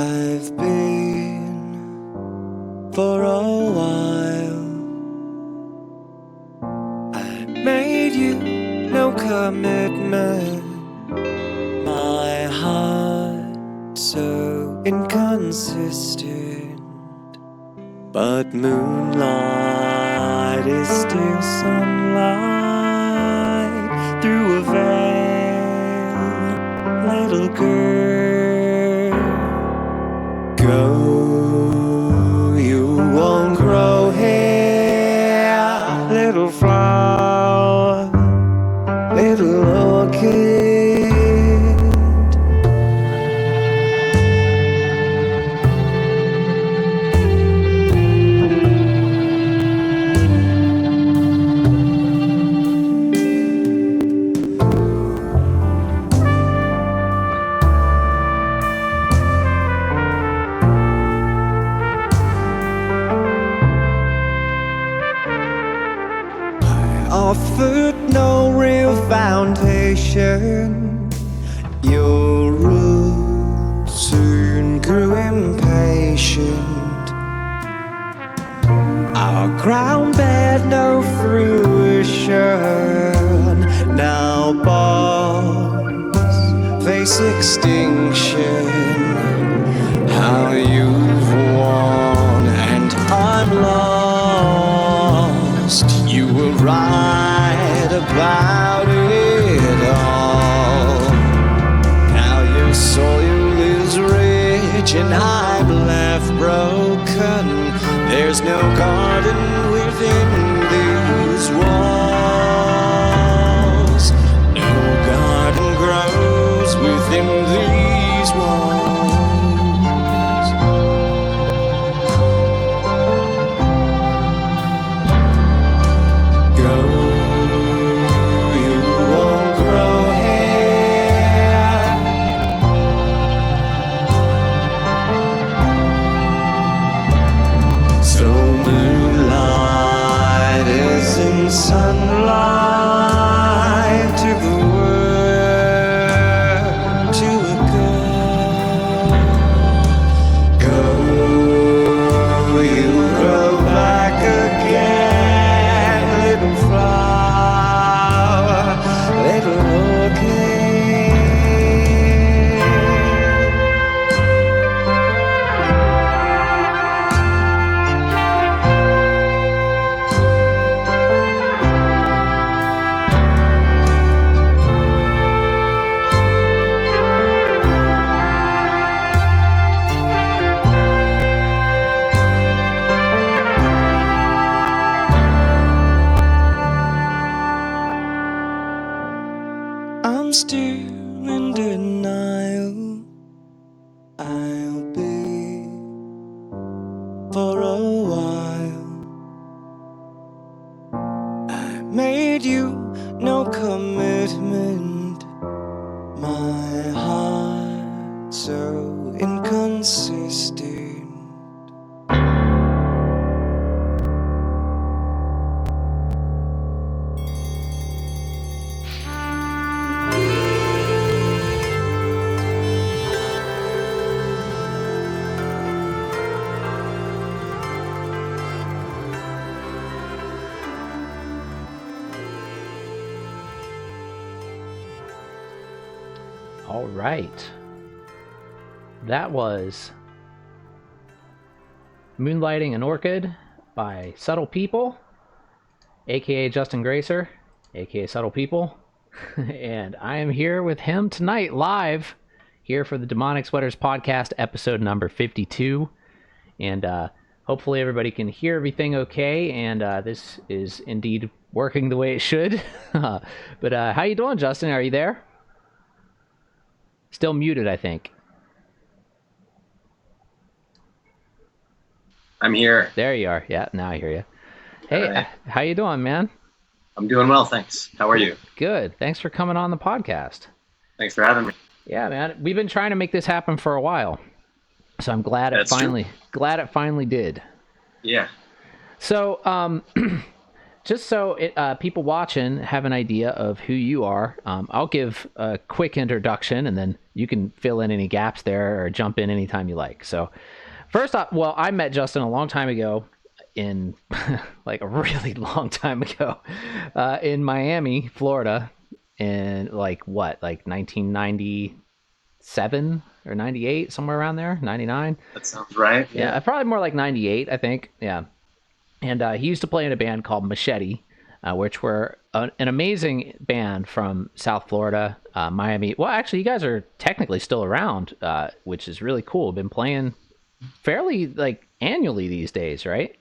I've been for a while. I made you no commitment. My heart so inconsistent, but moonlight is still sunlight through a veil, little girl. Go, you won't grow here, little flower, little orchid. Offered no real foundation. Your roots soon grew impatient. Our ground bared no fruition. Now bonds face extinction. How you've won and I'm lost. You will write about it all. Now your soil is rich and I'm left broken. There's no garden within these walls. No garden grows within these walls. Sunlight to the world, to a girl. Go, you grow back again, little flower, little orchid. I'm still in denial. I'll be for a while. I made you no commitment. My heart so inconsistent. All right. That was Moonlighting an Orchid by Subtle People, aka Justin Gracer, aka Subtle People. And I am here with him tonight, live, here for the Demonic Sweaters podcast, episode number 52. And hopefully everybody can hear everything okay, and this is indeed working the way it should. But how you doing, Justin? Are you there? Still muted, I think. I'm here. There you are. Yeah, now I hear you. Hey, right. How you doing, man? I'm doing well, thanks. How are you? Good. Thanks for coming on the podcast. Thanks for having me. Yeah, man. We've been trying to make this happen for a while, so I'm glad it finally did. Yeah. So, just so people watching have an idea of who you are, I'll give a quick introduction, and then you can fill in any gaps there or jump in anytime you like. So, first off, well, I met Justin a long time ago in like a really long time ago in Miami, Florida, in like 1997 or 98, somewhere around there, 99. That sounds right. Yeah, probably more like 98, I think. Yeah. And he used to play in a band called Machete, which were an amazing band from South Florida, Miami. Well, actually, you guys are technically still around, which is really cool. Been playing fairly like annually these days, right?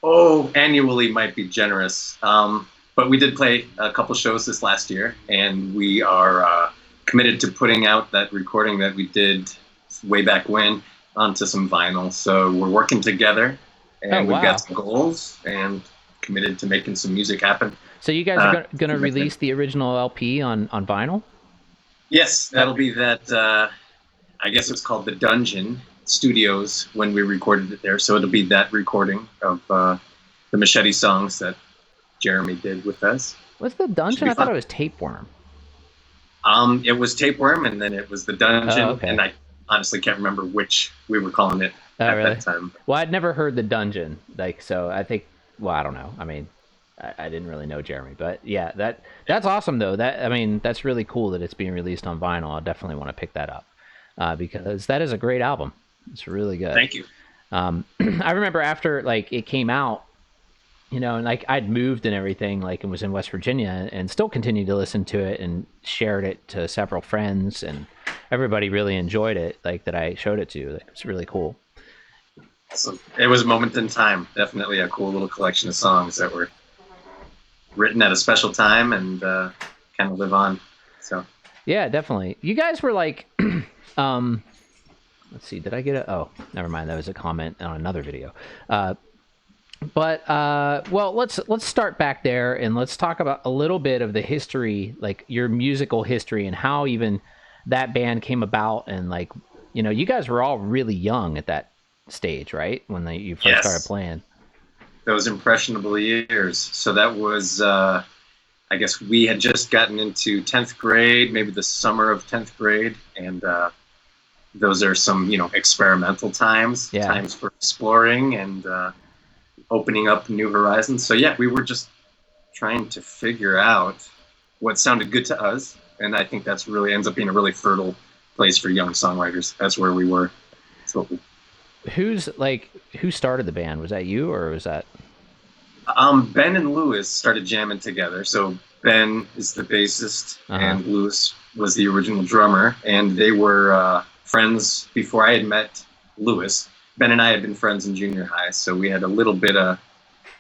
Oh, annually might be generous. But we did play a couple shows this last year, and we are committed to putting out that recording that we did way back when onto some vinyl. So we're working together, and we've got some goals and committed to making some music happen. So you guys are going to release the original LP on vinyl? Yes, that'll be that. I guess it's called The Dungeon Studios when we recorded it there. So it'll be that recording of the Machete songs that Jeremy did with us. What's The Dungeon? I thought it was Tapeworm. It was Tapeworm, and then it was The Dungeon, okay. and I honestly can't remember which we were calling it at that time. Well, I'd never heard The Dungeon, like, so I think, well, I don't know. I mean, I didn't really know Jeremy, but yeah, that's awesome though. That's really cool that it's being released on vinyl. I'll definitely want to pick that up because that is a great album. It's really good. Thank you. I remember after like it came out, you know, and like I'd moved and everything, like, and was in West Virginia, and still continued to listen to it and shared it to several friends, and everybody really enjoyed it, like that I showed it to. Like, it's really cool. So it was a moment in time. Definitely a cool little collection of songs that were written at a special time and kind of live on. So yeah, definitely. You guys were like, let's see, did I get it? Oh, never mind. That was a comment on another video. Well, let's start back there and let's talk about a little bit of the history, like your musical history and how even that band came about. And like, you know, you guys were all really young at that stage, right? When you first started playing. Those impressionable years. So that was, I guess we had just gotten into 10th grade, maybe the summer of 10th grade. And those are some, you know, experimental times, times for exploring and opening up new horizons. So yeah, we were just trying to figure out what sounded good to us. And I think that's really ends up being a really fertile place for young songwriters. That's where we were. Who started the band? Was that you or was that? Ben and Lewis started jamming together. So Ben is the bassist and Lewis was the original drummer. And they were friends before I had met Lewis. Ben and I had been friends in junior high, so we had a little bit of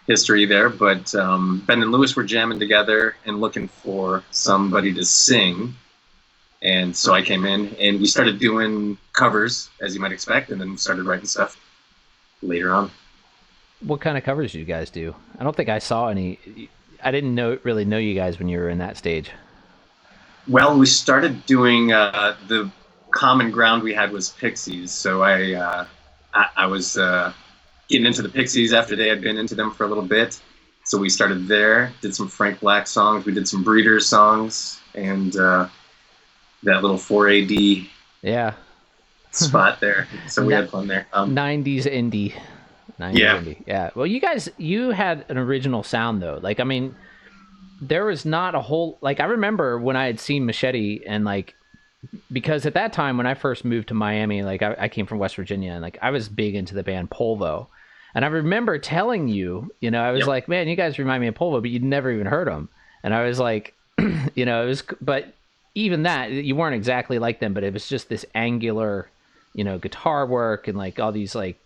history there. But Ben and Lewis were jamming together and looking for somebody to sing. And so I came in, and we started doing covers, as you might expect, and then started writing stuff later on. What kind of covers did you guys do? I don't think I saw any. I didn't really know you guys when you were in that stage. Well, we started doing the common ground we had was Pixies, so I was getting into the Pixies after they had been into them for a little bit. So we started there, did some Frank Black songs. We did some Breeders songs and that little 4AD spot there. So we had fun there. 90s indie. 90s indie. Yeah. Well, you had an original sound though. Like, I mean, there was not a whole, like, I remember when I had seen Machete and like, because at that time when I first moved to Miami, like I came from West Virginia and like I was big into the band Polvo, and I remember telling you, you know, I was like, man, you guys remind me of Polvo, but you'd never even heard them. And I was like, you know, it was, but even that, you weren't exactly like them, but it was just this angular, you know, guitar work and like all these like,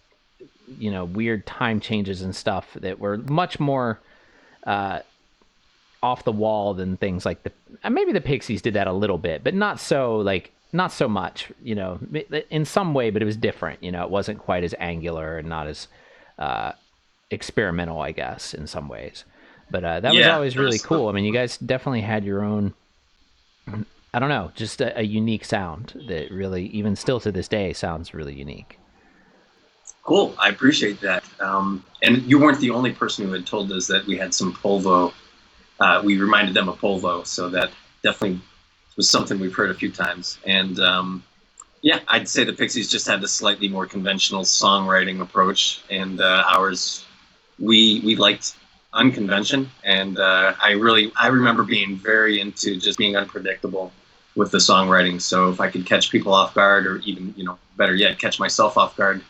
you know, weird time changes and stuff that were much more off the wall than things like maybe the Pixies did that a little bit, but not so much, you know, in some way, but it was different, you know, it wasn't quite as angular and not as experimental, I guess, in some ways. But that was always really cool. I mean, you guys definitely had your own, I don't know, just a unique sound that really, even still to this day, sounds really unique. Cool. I appreciate that. And you weren't the only person who had told us that we had some Polvo. We reminded them of Polvo, so that definitely was something we've heard a few times. And yeah, I'd say the Pixies just had a slightly more conventional songwriting approach, and ours, we liked unconvention. And I remember being very into just being unpredictable with the songwriting. So if I could catch people off guard, or even better yet, catch myself off guard,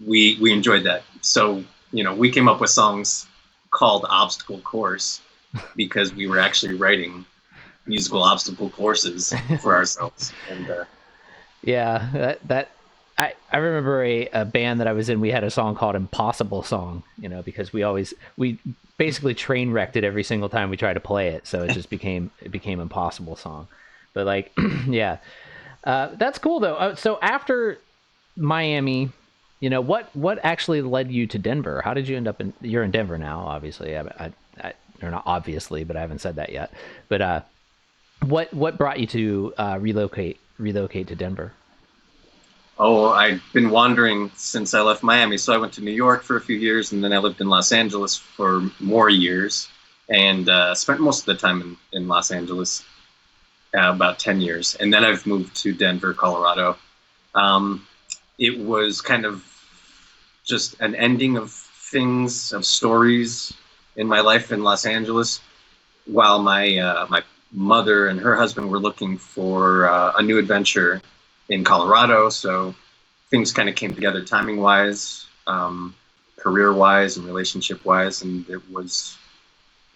we enjoyed that. So we came up with songs called Obstacle Course because we were actually writing musical obstacle courses for ourselves. And yeah, that I remember a band that I was in. We had a song called Impossible Song, because we basically train wrecked it every single time we tried to play it, so it just became Impossible Song. But like, yeah, that's cool though. So after Miami, what actually led you to Denver? How did you end up you're in Denver now, obviously. Or not obviously, but I haven't said that yet. But what brought you to relocate to Denver? Oh, I've been wandering since I left Miami. So I went to New York for a few years, and then I lived in Los Angeles for more years, and spent most of the time in Los Angeles, about 10 years. And then I've moved to Denver, Colorado. It was kind of just an ending of things, of stories in my life in Los Angeles, while my mother and her husband were looking for a new adventure in Colorado. So things kind of came together timing-wise, career-wise, and relationship-wise, and it was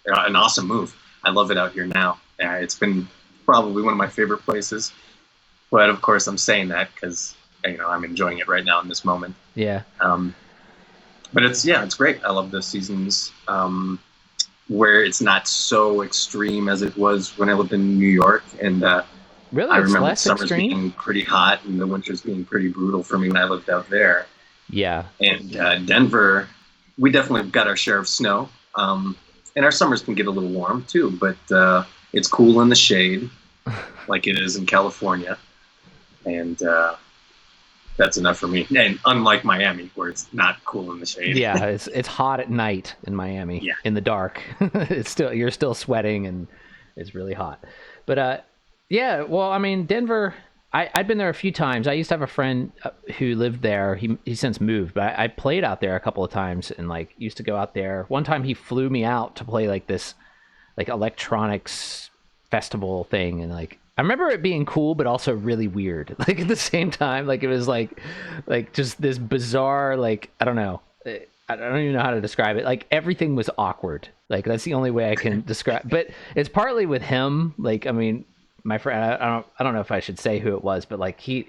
an awesome move. I love it out here now. It's been probably one of my favorite places, but of course I'm saying that because I'm enjoying it right now in this moment. Yeah. But it's great. I love the seasons where it's not so extreme as it was when I lived in New York, and really, I it's remember less summers extreme? being pretty hot and the winters being pretty brutal for me when I lived out there. Yeah. And Denver, we definitely got our share of snow, and our summers can get a little warm too, but it's cool in the shade, like it is in California, and that's enough for me. And unlike Miami, where it's not cool in the shade. Yeah, it's hot at night in Miami. Yeah. In the dark. You're still sweating and it's really hot. But yeah, well, I mean, Denver, I'd been there a few times. I used to have a friend who lived there. He since moved, but I played out there a couple of times and like used to go out there. One time he flew me out to play like this like electronics festival thing, and like I remember it being cool but also really weird, like at the same time. Like it was like just this bizarre, like I don't know, I don't even know how to describe it. Like everything was awkward. Like that's the only way I can describe. But it's partly with him. Like I mean, my friend, I don't know if I should say who it was, but like he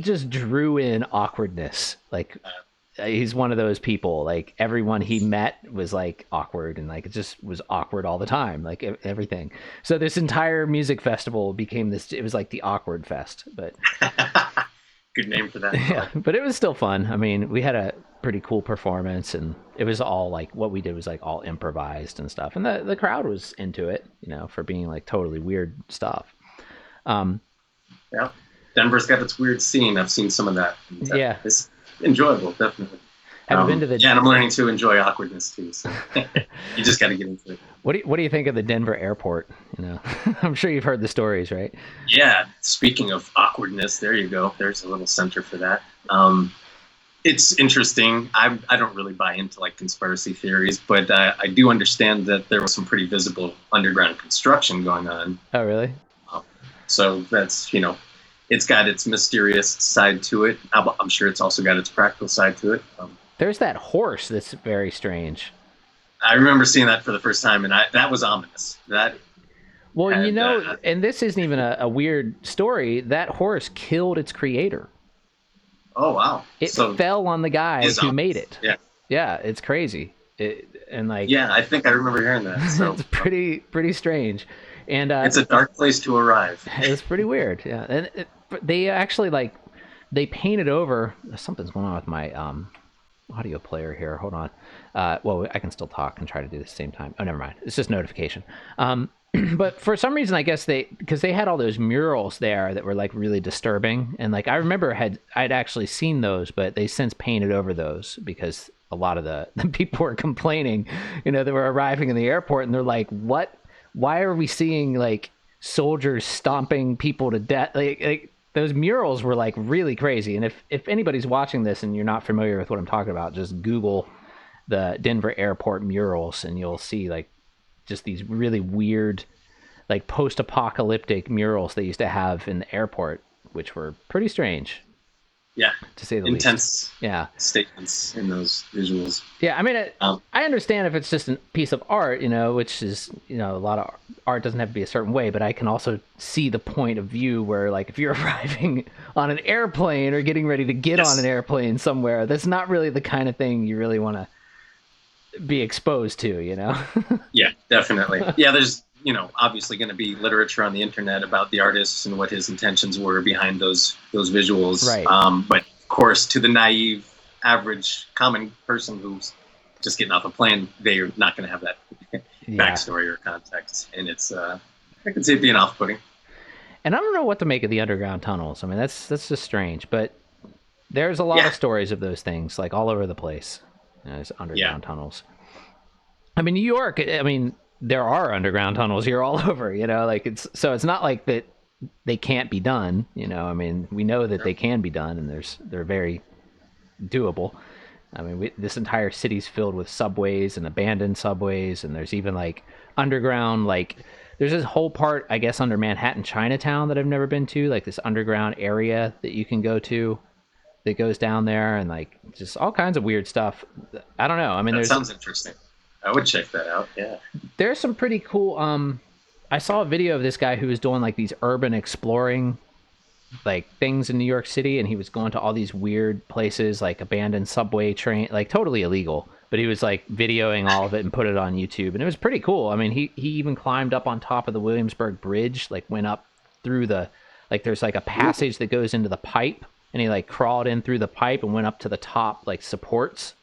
just drew in awkwardness. Like he's one of those people. Like everyone he met was like awkward, and like it just was awkward all the time. Like everything. So this entire music festival became this. It was like the Awkward Fest, but Good name for that. yeah. But it was still fun. I mean, we had a pretty cool performance, and it was all like what we did was like all improvised and stuff, and the crowd was into it, for being like totally weird stuff. Yeah, Denver's got its weird scene. I've seen some of that. Yeah, it's enjoyable, definitely. Have you been to the? Yeah, and I'm learning to enjoy awkwardness too. So you just got to get into it. What do you think of the Denver airport? I'm sure you've heard the stories, right? Yeah. Speaking of awkwardness, there you go. There's a little center for that. It's interesting. I don't really buy into like conspiracy theories, but I do understand that there was some pretty visible underground construction going on. Oh, really? So that's it's got its mysterious side to it. I'm sure it's also got its practical side to it. There's that horse that's very strange. I remember seeing that for the first time, and that was ominous. Well, and this isn't even a weird story. That horse killed its creator. Oh, wow. It fell on the guy who made it. Yeah. Yeah, it's crazy. Yeah, I think I remember hearing that. So it's pretty strange. And it's a dark place to arrive. It's pretty weird. Yeah. And they actually they painted over. Something's going on with my audio player here. Hold on. Well, I can still talk and try to do this at the same time. Oh, never mind. It's just notification. But for some reason, I guess because they had all those murals there that were like really disturbing, and like I remember I'd actually seen those, but they since painted over those because a lot of the people were complaining, they were arriving in the airport and they're like, what? Why are we seeing like soldiers stomping people to death? Like those murals were like really crazy. And if anybody's watching this and you're not familiar with what I'm talking about, just Google the Denver airport murals and you'll see like just these really weird, like post-apocalyptic murals they used to have in the airport, which were pretty strange. Yeah, to say the intense. least. Yeah, statements in those visuals. Yeah, I mean, I understand if it's just a piece of art, which is, a lot of art doesn't have to be a certain way, but I can also see the point of view where, like, if you're arriving on an airplane or getting ready to get on an airplane somewhere, that's not really the kind of thing you really want to be exposed to, Yeah, definitely. Yeah, there's, obviously going to be literature on the internet about the artists and what his intentions were behind those visuals. Right. But of course, to the naive, average, common person who's just getting off a plane, they're not going to have that backstory or context, and it's I can see it being off-putting. And I don't know what to make of the underground tunnels. I mean, that's just strange, but there's a lot of stories of those things, like all over the place. There's underground tunnels. I mean, New York. I mean, there are underground tunnels here all over. Like it's not like that they can't be done. I mean, we know that they can be done, and they're very doable. I mean, this entire city's filled with subways and abandoned subways, and there's even like underground, like there's this whole part, I guess, under Manhattan Chinatown that I've never been to, like this underground area that you can go to that goes down there, and like just all kinds of weird stuff. I don't know. I mean, that sounds interesting. I would check that out. Yeah. There's some pretty cool. I saw a video of this guy who was doing like these urban exploring like things in New York City, and he was going to all these weird places like abandoned subway train, like totally illegal, but he was like videoing all of it and put it on YouTube, and it was pretty cool. I mean, he even climbed up on top of the Williamsburg Bridge, like went up through there's like a passage that goes into the pipe, and he like crawled in through the pipe and went up to the top like supports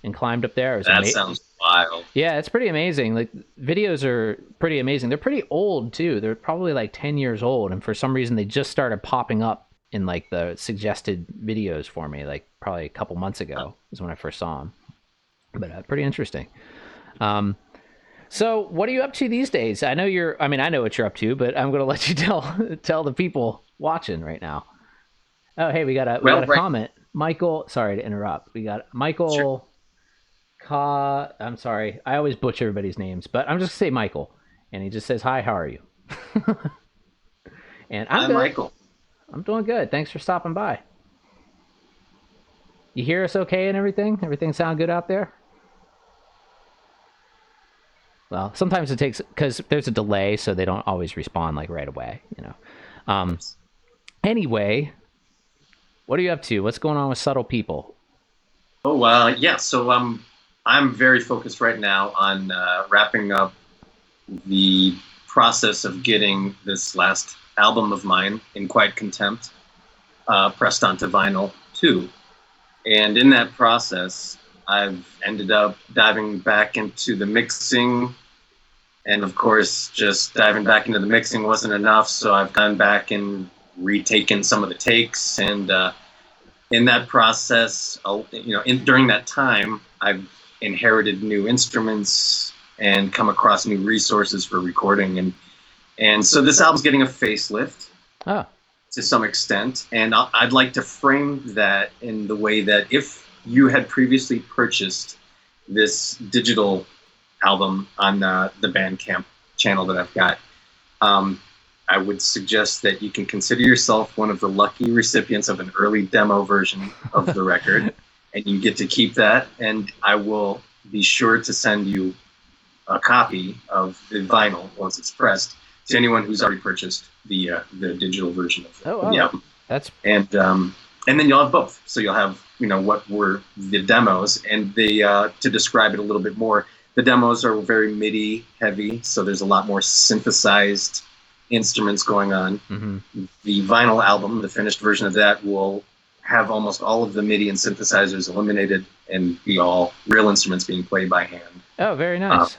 and climbed up there. That sounds wild. Yeah, it's pretty amazing. Like videos are pretty amazing. They're pretty old too. They're probably like 10 years old, and for some reason they just started popping up in like the suggested videos for me, like probably a couple months ago is when I first saw them. But pretty interesting. So what are you up to these days? I know I know what you're up to, but I'm going to let you tell the people watching right now. Oh, hey, we got a comment. Michael, sorry to interrupt. We got Michael. Sure. I'm sorry. I always butcher everybody's names, but I'm just going to say Michael. And he just says, hi, how are you? And I'm good. Michael. I'm doing good. Thanks for stopping by. You hear us okay and everything? Everything sound good out there? Well, sometimes it takes, because there's a delay, so they don't always respond like right away, Anyway, what are you up to? What's going on with Subtle People? Oh, yeah. So I'm very focused right now on wrapping up the process of getting this last album of mine, In Quiet Contempt, pressed onto vinyl too. And in that process, I've ended up diving back into the mixing. And of course, just diving back into the mixing wasn't enough. So I've gone back and retaken some of the takes. And in that process, during that time, I've inherited new instruments and come across new resources for recording. And so this album's getting a facelift to some extent. And I'd like to frame that in the way that if you had previously purchased this digital album on the Bandcamp channel that I've got, I would suggest that you can consider yourself one of the lucky recipients of an early demo version of the record, and you get to keep that. And I will be sure to send you a copy of the vinyl once it's pressed to anyone who's already purchased the digital version of the album. And then you'll have both. So you'll have what were the demos, and to describe it a little bit more, the demos are very MIDI heavy, so there's a lot more synthesized instruments going on. Mm-hmm. The vinyl album, the finished version of that, will have almost all of the MIDI and synthesizers eliminated and be all real instruments being played by hand. Oh, very nice.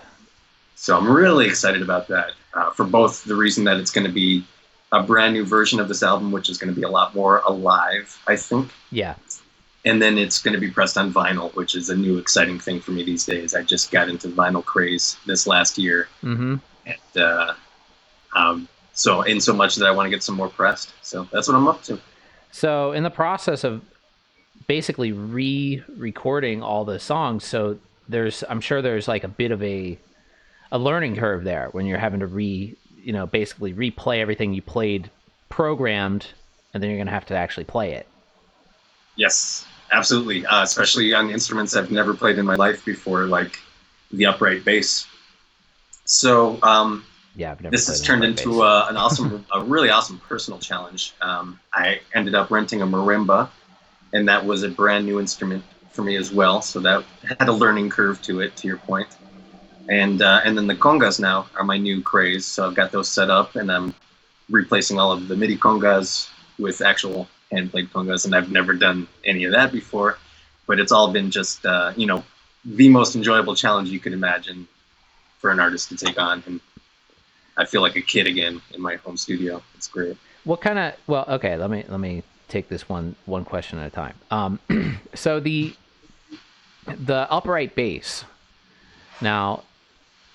So I'm really excited about that, for both the reason that it's going to be a brand new version of this album, which is going to be a lot more alive, I think. Yeah. And then it's going to be pressed on vinyl, which is a new exciting thing for me these days. I just got into vinyl craze this last year. Mm-hmm. And so in so much that I want to get some more pressed. So that's what I'm up to. So in the process of basically re-recording all the songs, so I'm sure there's like a bit of a learning curve there when you're having to basically replay everything you played programmed, and then you're going to have to actually play it. Yes, absolutely. Especially on instruments I've never played in my life before, like the upright bass. So yeah, I've never this has turned into a really awesome personal challenge. I ended up renting a marimba, and that was a brand new instrument for me as well. So that had a learning curve to it, to your point. And then the congas now are my new craze. So I've got those set up, and I'm replacing all of the MIDI congas with actual hand-played congas, and I've never done any of that before. But it's all been just, the most enjoyable challenge you could imagine for an artist to take on. And I feel like a kid again in my home studio. It's great. What kind of? Well, okay. Let me take this one question at a time. So the upright bass. Now,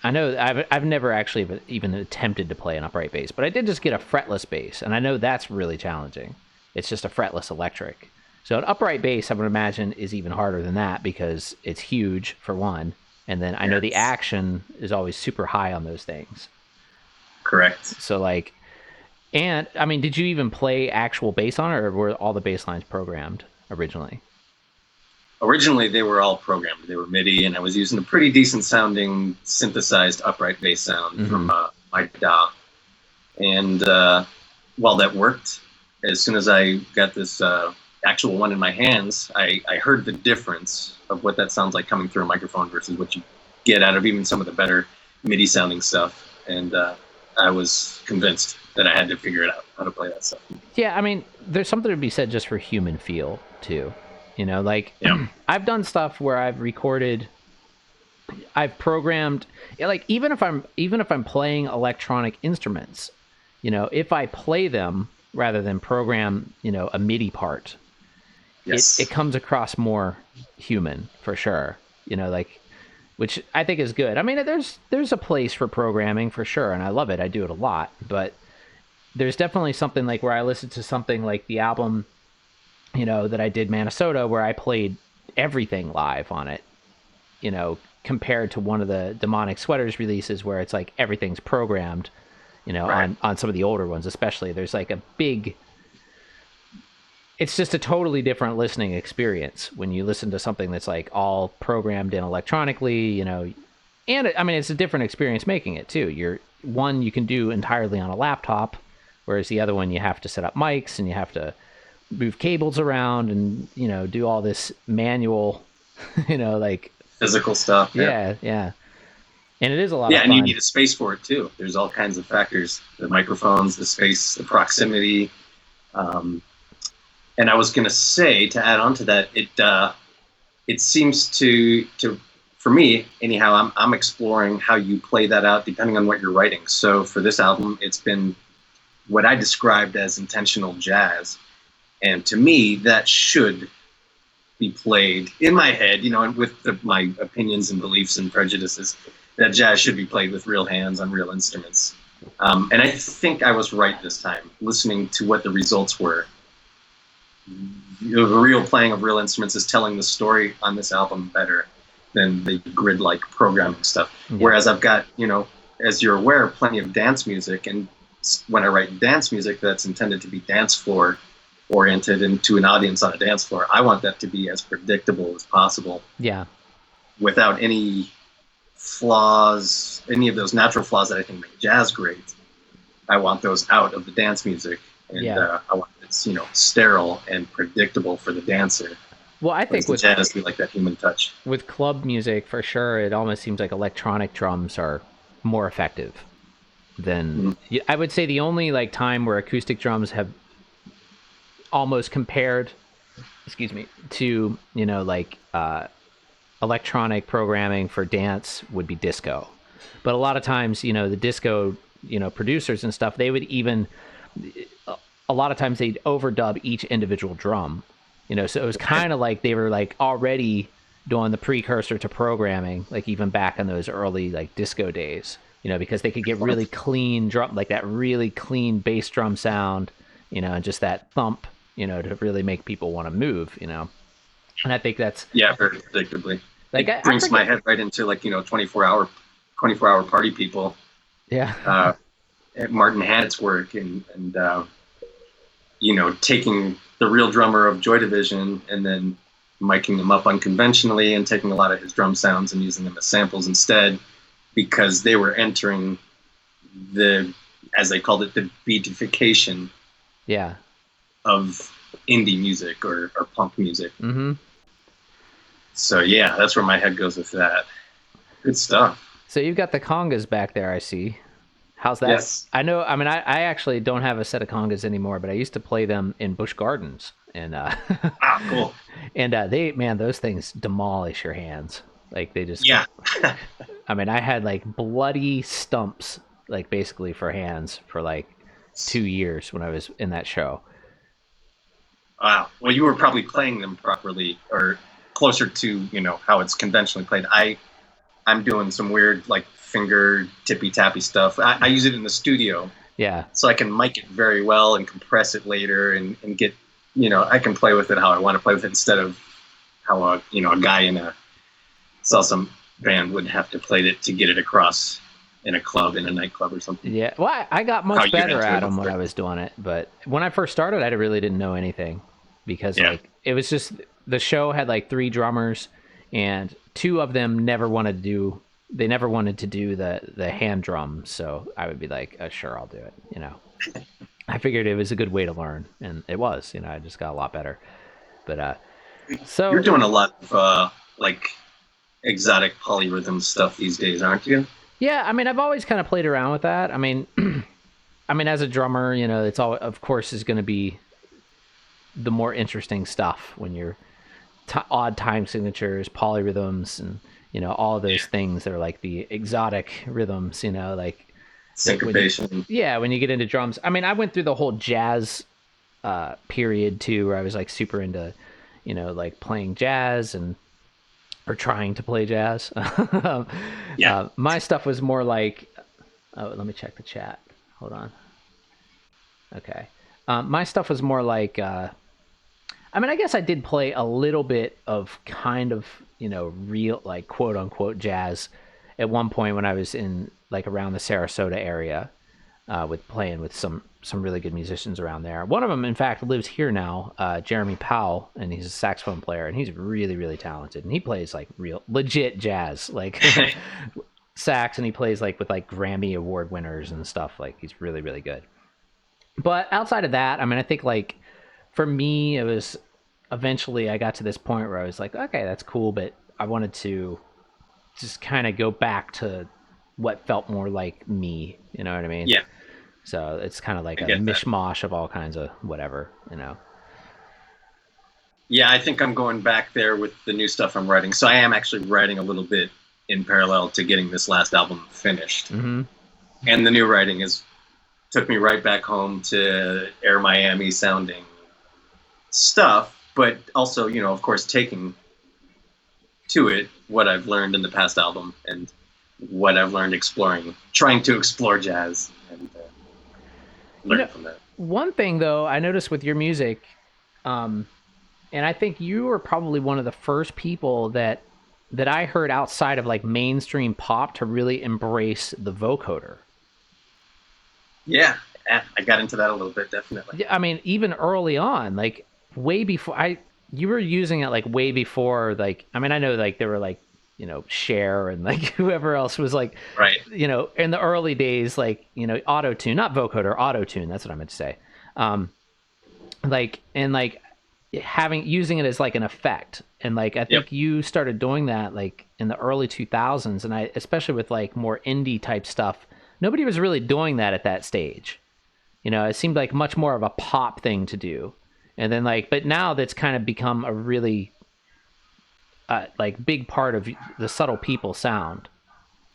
I know I've never actually even attempted to play an upright bass, but I did just get a fretless bass, and I know that's really challenging. It's just a fretless electric. So an upright bass, I would imagine, is even harder than that because it's huge for one, and then I know the action is always super high on those things. Correct. So and I mean, did you even play actual bass on it, or were all the bass lines programmed originally? Originally, they were all programmed. They were MIDI, and I was using a pretty decent sounding synthesized upright bass sound from my DAW. And while that worked, as soon as I got this actual one in my hands, I heard the difference of what that sounds like coming through a microphone versus what you get out of even some of the better MIDI sounding stuff. And I was convinced that I had to figure it out, how to play that stuff. Yeah, I mean, there's something to be said just for human feel, too. I've done stuff where I've recorded, I've programmed, even if I'm playing electronic instruments, if I play them rather than program, a MIDI part, yes, it comes across more human for sure, which I think is good. I mean, there's a place for programming for sure, and I love it. I do it a lot, but there's definitely something like where I listen to something like the album, that I did Minnesota, where I played everything live on it, compared to one of the Demonic Sweaters releases where it's like everything's programmed, right. on some of the older ones, especially. There's like it's just a totally different listening experience when you listen to something that's like all programmed in electronically, and I mean, it's a different experience making it too. You can do entirely on a laptop, whereas the other one you have to set up mics and you have to move cables around and do all this manual physical stuff. Yeah and it is a lot of fun. And you need a space for it too. There's all kinds of factors: the microphones, the space, the proximity. And I was going to say, to add on to that, it seems to for me anyhow, I'm exploring how you play that out depending on what you're writing. So for this album, it's been what I described as intentional jazz. And to me, that should be played in my head, and with my opinions and beliefs and prejudices, that jazz should be played with real hands on real instruments. And I think I was right this time, listening to what the results were. The real playing of real instruments is telling the story on this album better than the grid-like programming stuff. Yeah. Whereas I've got, as you're aware, plenty of dance music. And when I write dance music that's intended to be dance floor oriented and to an audience on a dance floor, I want that to be as predictable as possible. Yeah. Without any flaws, any of those natural flaws that I think make jazz great. I want those out of the dance music. And I want it's, sterile and predictable for the dancer. Well, I think with jazz, we like that human touch. With club music, for sure, it almost seems like electronic drums are more effective than... I would say the only time where acoustic drums have almost compared, to electronic programming for dance would be disco. But a lot of times, you know, the disco, you know, producers and stuff, they would even, a lot of times they'd overdub each individual drum, you know, so it was kind of like they were like already doing the precursor to programming, like even back in those early like disco days, you know, because they could get really clean drum, like that really clean bass drum sound, you know, and just that thump, you know, to really make people want to move, you know. And I think that's very predictably. like It brings my head right into like, you know, 24-hour party people. Yeah. At Martin Had's work and you know, taking the real drummer of Joy Division and then miking them up unconventionally and taking a lot of his drum sounds and using them as samples instead, because they were entering the, as they called it, the beatification of indie music or punk music. Mm-hmm. So yeah, that's where my head goes with that. Good stuff. So you've got the congas back there, I see. How's that? Yes. I know. I mean, I actually don't have a set of congas anymore, but I used to play them in Busch Gardens, and cool. And they, man, those things demolish your hands. Like they just, I mean, I had like bloody stumps, like basically for hands for like 2 years when I was in that show. Wow. Well, you were probably playing them properly or closer to, you know, how it's conventionally played. I'm doing some weird like finger tippy tappy stuff. I use it in the studio. Yeah. So I can mic it very well and compress it later and get, you know, I can play with it how I want to play with it instead of how a guy in a salsa band would have to play it to get it across in a club, in a nightclub or something. Yeah. Well, I got much better at them when I was doing it, but when I first started, I really didn't know anything because like it was just the show had like 3 drummers and 2 of them never wanted to do the hand drum, so I would be like, sure, I'll do it, you know. I figured it was a good way to learn, and it was, you know, I just got a lot better. But so you're doing a lot of like exotic polyrhythm stuff these days, aren't you? Yeah, I mean, I've always kind of played around with that. I mean, as a drummer, you know, it's all, of course, is going to be the more interesting stuff when you're odd time signatures, polyrhythms, and you know, all of those things that are like the exotic rhythms, you know, like syncopation. When you get into drums. I mean, I went through the whole jazz period too, where I was like super into, you know, like playing jazz or trying to play jazz. My stuff was more like, let me check the chat. Hold on. Okay. My stuff was more like, I mean, I guess I did play a little bit of kind of, you know, real, like, quote unquote jazz at one point when I was in, like, around the Sarasota area with playing with some really good musicians around there. One of them, in fact, lives here now, Jeremy Powell, and he's a saxophone player, and he's really, really talented. And he plays, like, real, legit jazz, like, sax, and he plays, like, with, like, Grammy Award winners and stuff. Like, he's really, really good. But outside of that, I mean, I think, like, for me, it was eventually I got to this point where I was like, okay, that's cool, but I wanted to just kind of go back to what felt more like me, you know what I mean? Yeah. So it's kind of like a mishmash of all kinds of whatever, you know? Yeah, I think I'm going back there with the new stuff I'm writing. So I am actually writing a little bit in parallel to getting this last album finished. Mm-hmm. And the new writing took me right back home to Air Miami sounding stuff, but also, you know, of course, taking to it what I've learned in the past album and what I've learned trying to explore jazz and learn from that. One thing, though, I noticed with your music, and I think you were probably one of the first people that I heard outside of like mainstream pop to really embrace the vocoder. Yeah, I got into that a little bit, definitely. I mean, even early on, like way before you were using it like way before, like, I mean, I know like there were like, you know, Cher and like whoever else was like, right, you know, in the early days, like, you know, auto-tune, not vocoder, auto-tune, that's what I meant to say. Like, and like using it as like an effect. And like, I think you started doing that like in the early 2000s. And especially with like more indie type stuff, nobody was really doing that at that stage. You know, it seemed like much more of a pop thing to do. And then like, but now that's kind of become a really like big part of the Subtle People sound.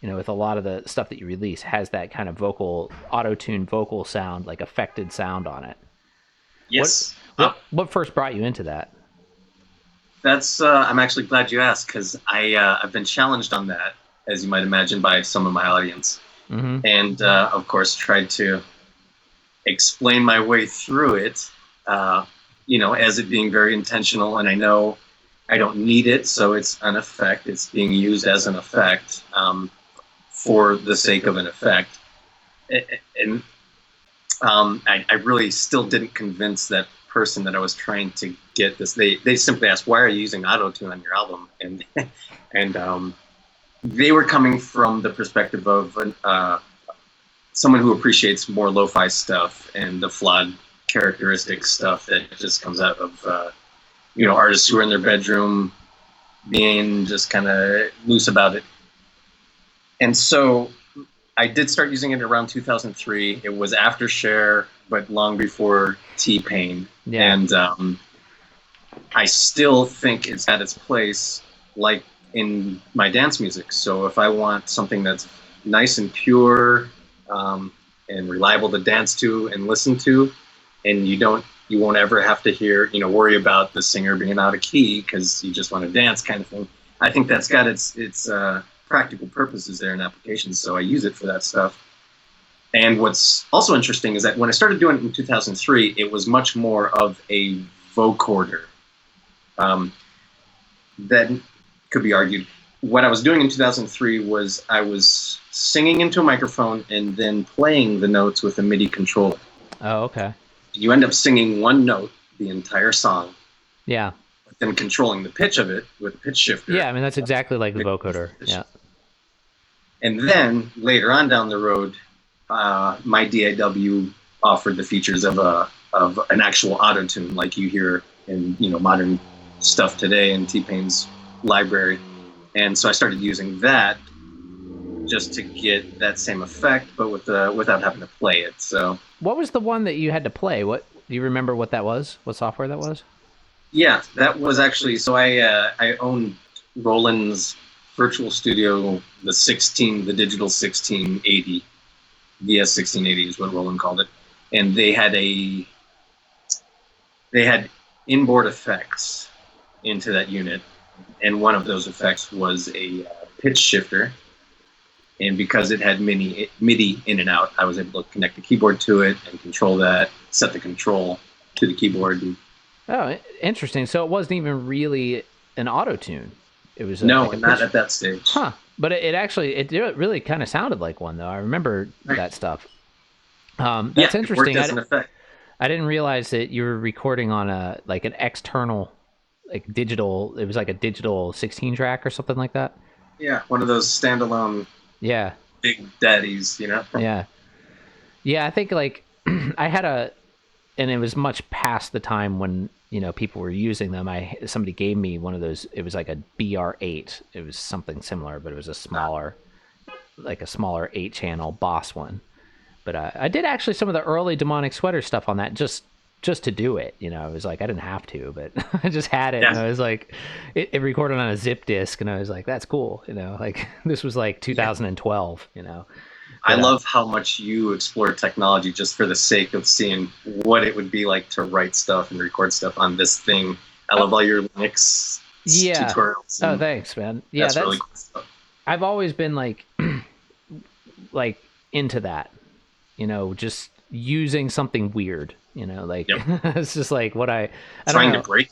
with a lot of the stuff that you release has that kind of auto-tuned vocal sound, like affected sound on it. Yes. What first brought you into that? That's I'm actually glad you asked, because I've been challenged on that, as you might imagine, by some of my audience, and of course tried to explain my way through it, as it being very intentional. And I know I don't need it, so it's an effect. It's being used as an effect for the sake of an effect, and I really still didn't convince that person that I was trying to get this. They simply asked, "Why are you using auto-tune on your album?" And they were coming from the perspective of someone who appreciates more lo-fi stuff and the flawed characteristic stuff that just comes out of artists who are in their bedroom being just kind of loose about it. And so I did start using it around 2003. It was after Cher, but long before T-Pain. Yeah. And I still think it's at its place, like in my dance music. So if I want something that's nice and pure and reliable to dance to and listen to, and you won't ever have to worry about the singer being out of key because you just want to dance, kind of thing. I think that's got its practical purposes there and applications, so I use it for that stuff. And what's also interesting is that when I started doing it in 2003, it was much more of a vocoder. That could be argued. What I was doing in 2003 was I was singing into a microphone and then playing the notes with a MIDI controller. Oh, okay. You end up singing one note the entire song. Yeah. But then controlling the pitch of it with a pitch shifter. Yeah, I mean, that's exactly like the vocoder. Yeah. And then later on down the road, my DAW offered the features of an actual auto-tune like you hear in modern stuff today in T-Pain's library. And so I started using that just to get that same effect, but without having to play it. So what was the one that you had to play? What do you remember? What that was? What software that was? Yeah, that was actually. So I owned Roland's Virtual Studio, the digital 1680, VS 1680 is what Roland called it, and they had inboard effects into that unit. And one of those effects was a pitch shifter. And because it had MIDI in and out, I was able to connect the keyboard to it and control that, set the control to the keyboard. Oh, interesting. So it wasn't even really an auto-tune. It was not at that stage. Huh. But it really kind of sounded like one, though. I remember that stuff. That's interesting. It worked as an effect. I didn't realize that you were recording on an external, digital. It was like a digital 16 track or something like that. Yeah, one of those standalone. Yeah. Big daddies, Yeah. Yeah, I think I had and it was much past the time when people were using them. Somebody gave me one of those. It was like a BR8. It was something similar, but it was a smaller 8-channel Boss one. But I did actually some of the early Demonic Sweater stuff on that just to do it. It was like I didn't have to, but I just had it. Yeah. And I was like, it recorded on a zip disk, and I was like, that's cool. This was like 2012. I love how much you explore technology just for the sake of seeing what it would be like to write stuff and record stuff on this thing. I love all your Linux tutorials. Oh, thanks, man. Yeah, that's really cool stuff. I've always been into that, just using something weird, yep. It's just like what I trying to break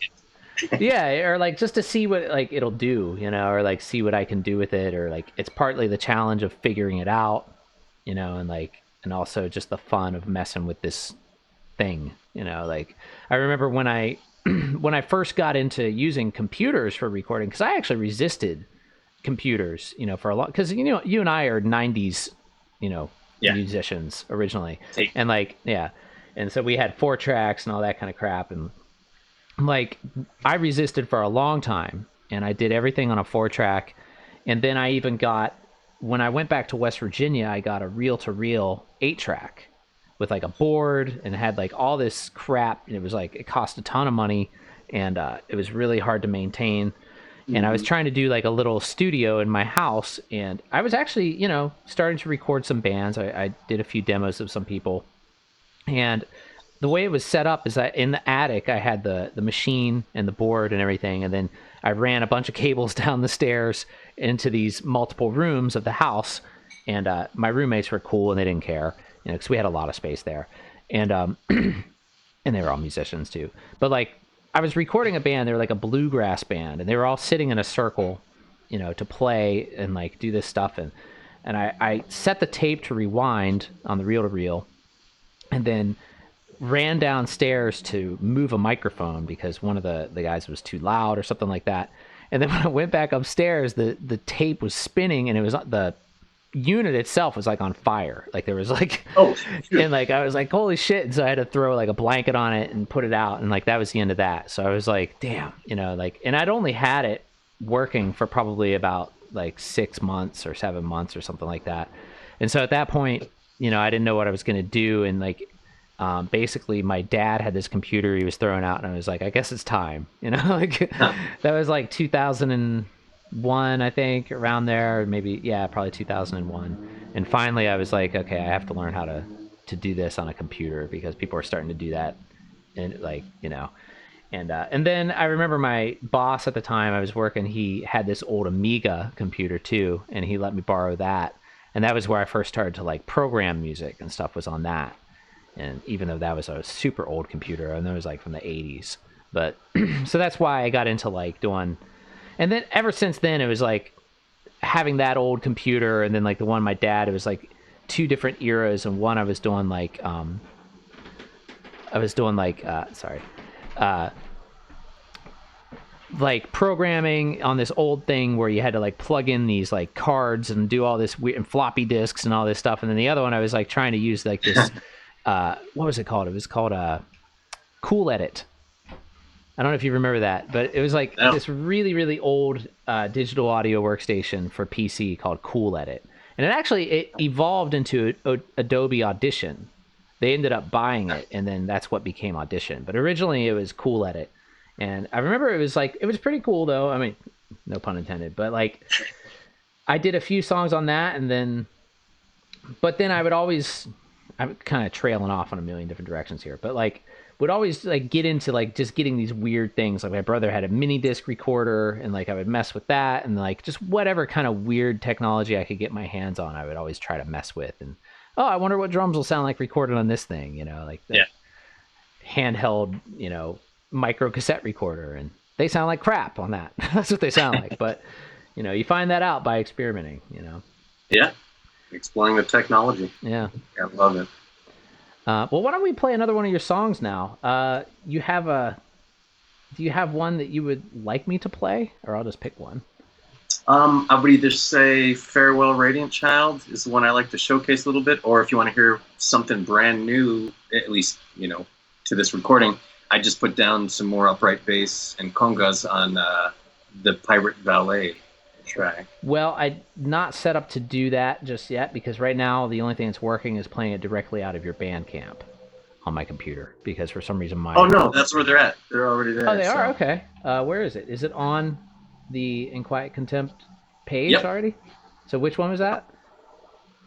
it. Yeah, or just to see what it'll do, or see what I can do with it, or it's partly the challenge of figuring it out. And also just the fun of messing with this thing, I remember when I first got into using computers for recording, because I actually resisted computers, for a lot, because you and I are 90s, musicians originally, and and so we had 4 tracks and all that kind of crap, and I resisted for a long time, and I did everything on a 4-track, and then I even got. When I went back to West Virginia, I got a reel-to-reel 8-track with a board, and had all this crap. And it was it cost a ton of money, and it was really hard to maintain. And I was trying to do like a little studio in my house, and I was actually, starting to record some bands. I did a few demos of some people, and the way it was set up is that in the attic I had the machine and the board and everything, and then I ran a bunch of cables down the stairs into these multiple rooms of the house. And my roommates were cool and they didn't care, because we had a lot of space there, and and they were all musicians too. But like, I was recording a band. They were like a bluegrass band, and they were all sitting in a circle, to play and like do this stuff. And I set the tape to rewind on the reel-to-reel, and then ran downstairs to move a microphone because one of the guys was too loud or something like that. And then when I went back upstairs, the tape was spinning, and it was the unit itself was like on fire. Like there was like, and like I was like, holy shit. And so I had to throw like a blanket on it and put it out, and like that was the end of that. So I was like, damn, like, and I'd only had it working for probably about like 6 months or 7 months or something like that. And so at that point, I didn't know what I was going to do. And like, basically my dad had this computer he was throwing out, and I was like, I guess it's time, like that was like 2001, I think, around there, maybe, yeah, probably 2001. And finally I was like, okay, I have to learn how to do this on a computer, because people are starting to do that, and like, and then I remember my boss at the time I was working, he had this old Amiga computer too, and he let me borrow that, and that was where I first started to like program music and stuff, was on that. And even though that was a super old computer, and that was like from the 80s, but so that's why I got into like doing. And then ever since then, it was like having that old computer, and then like the one my dad, it was like two different eras. And one I was doing like like programming on this old thing where you had to like plug in these like cards and do all this weird, and floppy disks and all this stuff. And then the other one I was like trying to use like this what was it called? It was called Cool Edit. I don't know if you remember that, but it was like this really, really old digital audio workstation for PC called Cool Edit. And it evolved into Adobe Audition. They ended up buying it, and then that's what became Audition. But originally it was Cool Edit. And I remember it was pretty cool though. I mean, no pun intended, but like I did a few songs on that, but then I'm kind of trailing off on a million different directions here, but like would always like get into like just getting these weird things. Like my brother had a mini disc recorder, and like I would mess with that, and like just whatever kind of weird technology I could get my hands on, I would always try to mess with. And I wonder what drums will sound like recorded on this thing, like the handheld, micro cassette recorder, and they sound like crap on that. That's what they sound like. But you find that out by experimenting. Yeah. Exploring the technology. Yeah. I love it. Well, why don't we play another one of your songs now? Do you have one that you would like me to play, or I'll just pick one? I would either say Farewell Radiant Child is the one I like to showcase a little bit, or if you want to hear something brand new, at least, to this recording, I just put down some more upright bass and congas on the Pirate Valet track. Well, I'm not set up to do that just yet, because right now the only thing that's working is playing it directly out of your Bandcamp on my computer, because for some reason my... Oh no, that's where they're at. They're already there. Oh, they are? Okay. Where is it? Is it on the In Quiet Contempt page already? So which one was that?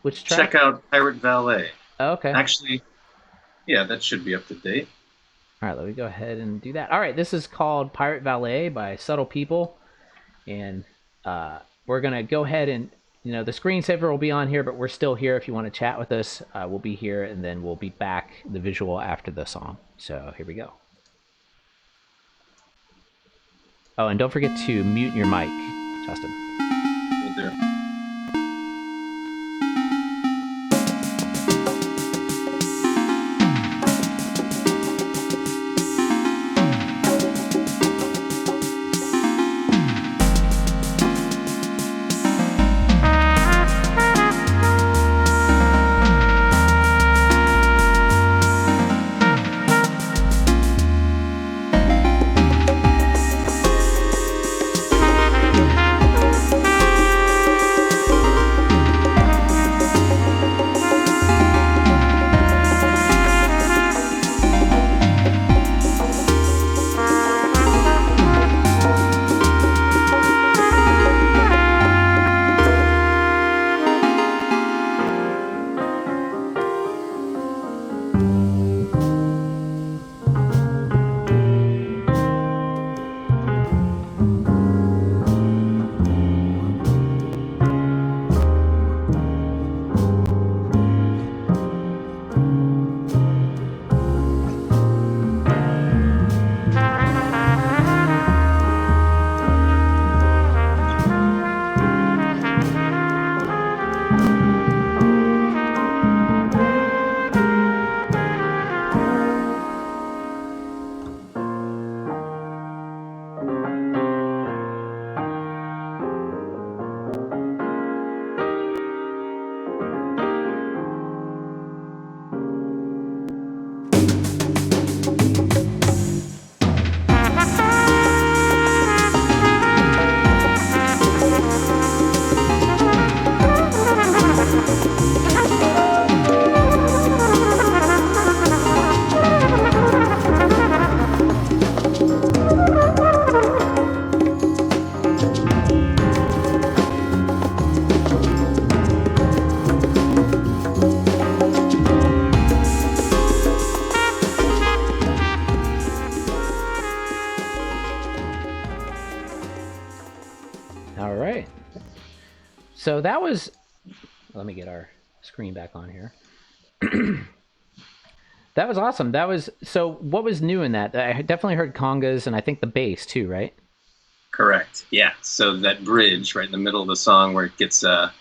Which track? Check out Pirate Valet. Oh, okay. Actually, yeah, that should be up to date. All right, let me go ahead and do that. All right, this is called Pirate Valet by Subtle People, and we're going to go ahead and, the screensaver will be on here, but we're still here. If you want to chat with us, we'll be here, and then we'll be back the visual after the song. So here we go. Oh, and don't forget to mute your mic, Justin. Will do. All right. So that was. Let me get our screen back on here. That was awesome. That was so. What was new in that? I definitely heard congas, and I think the bass too, right? Correct. Yeah. So that bridge right in the middle of the song where it gets kind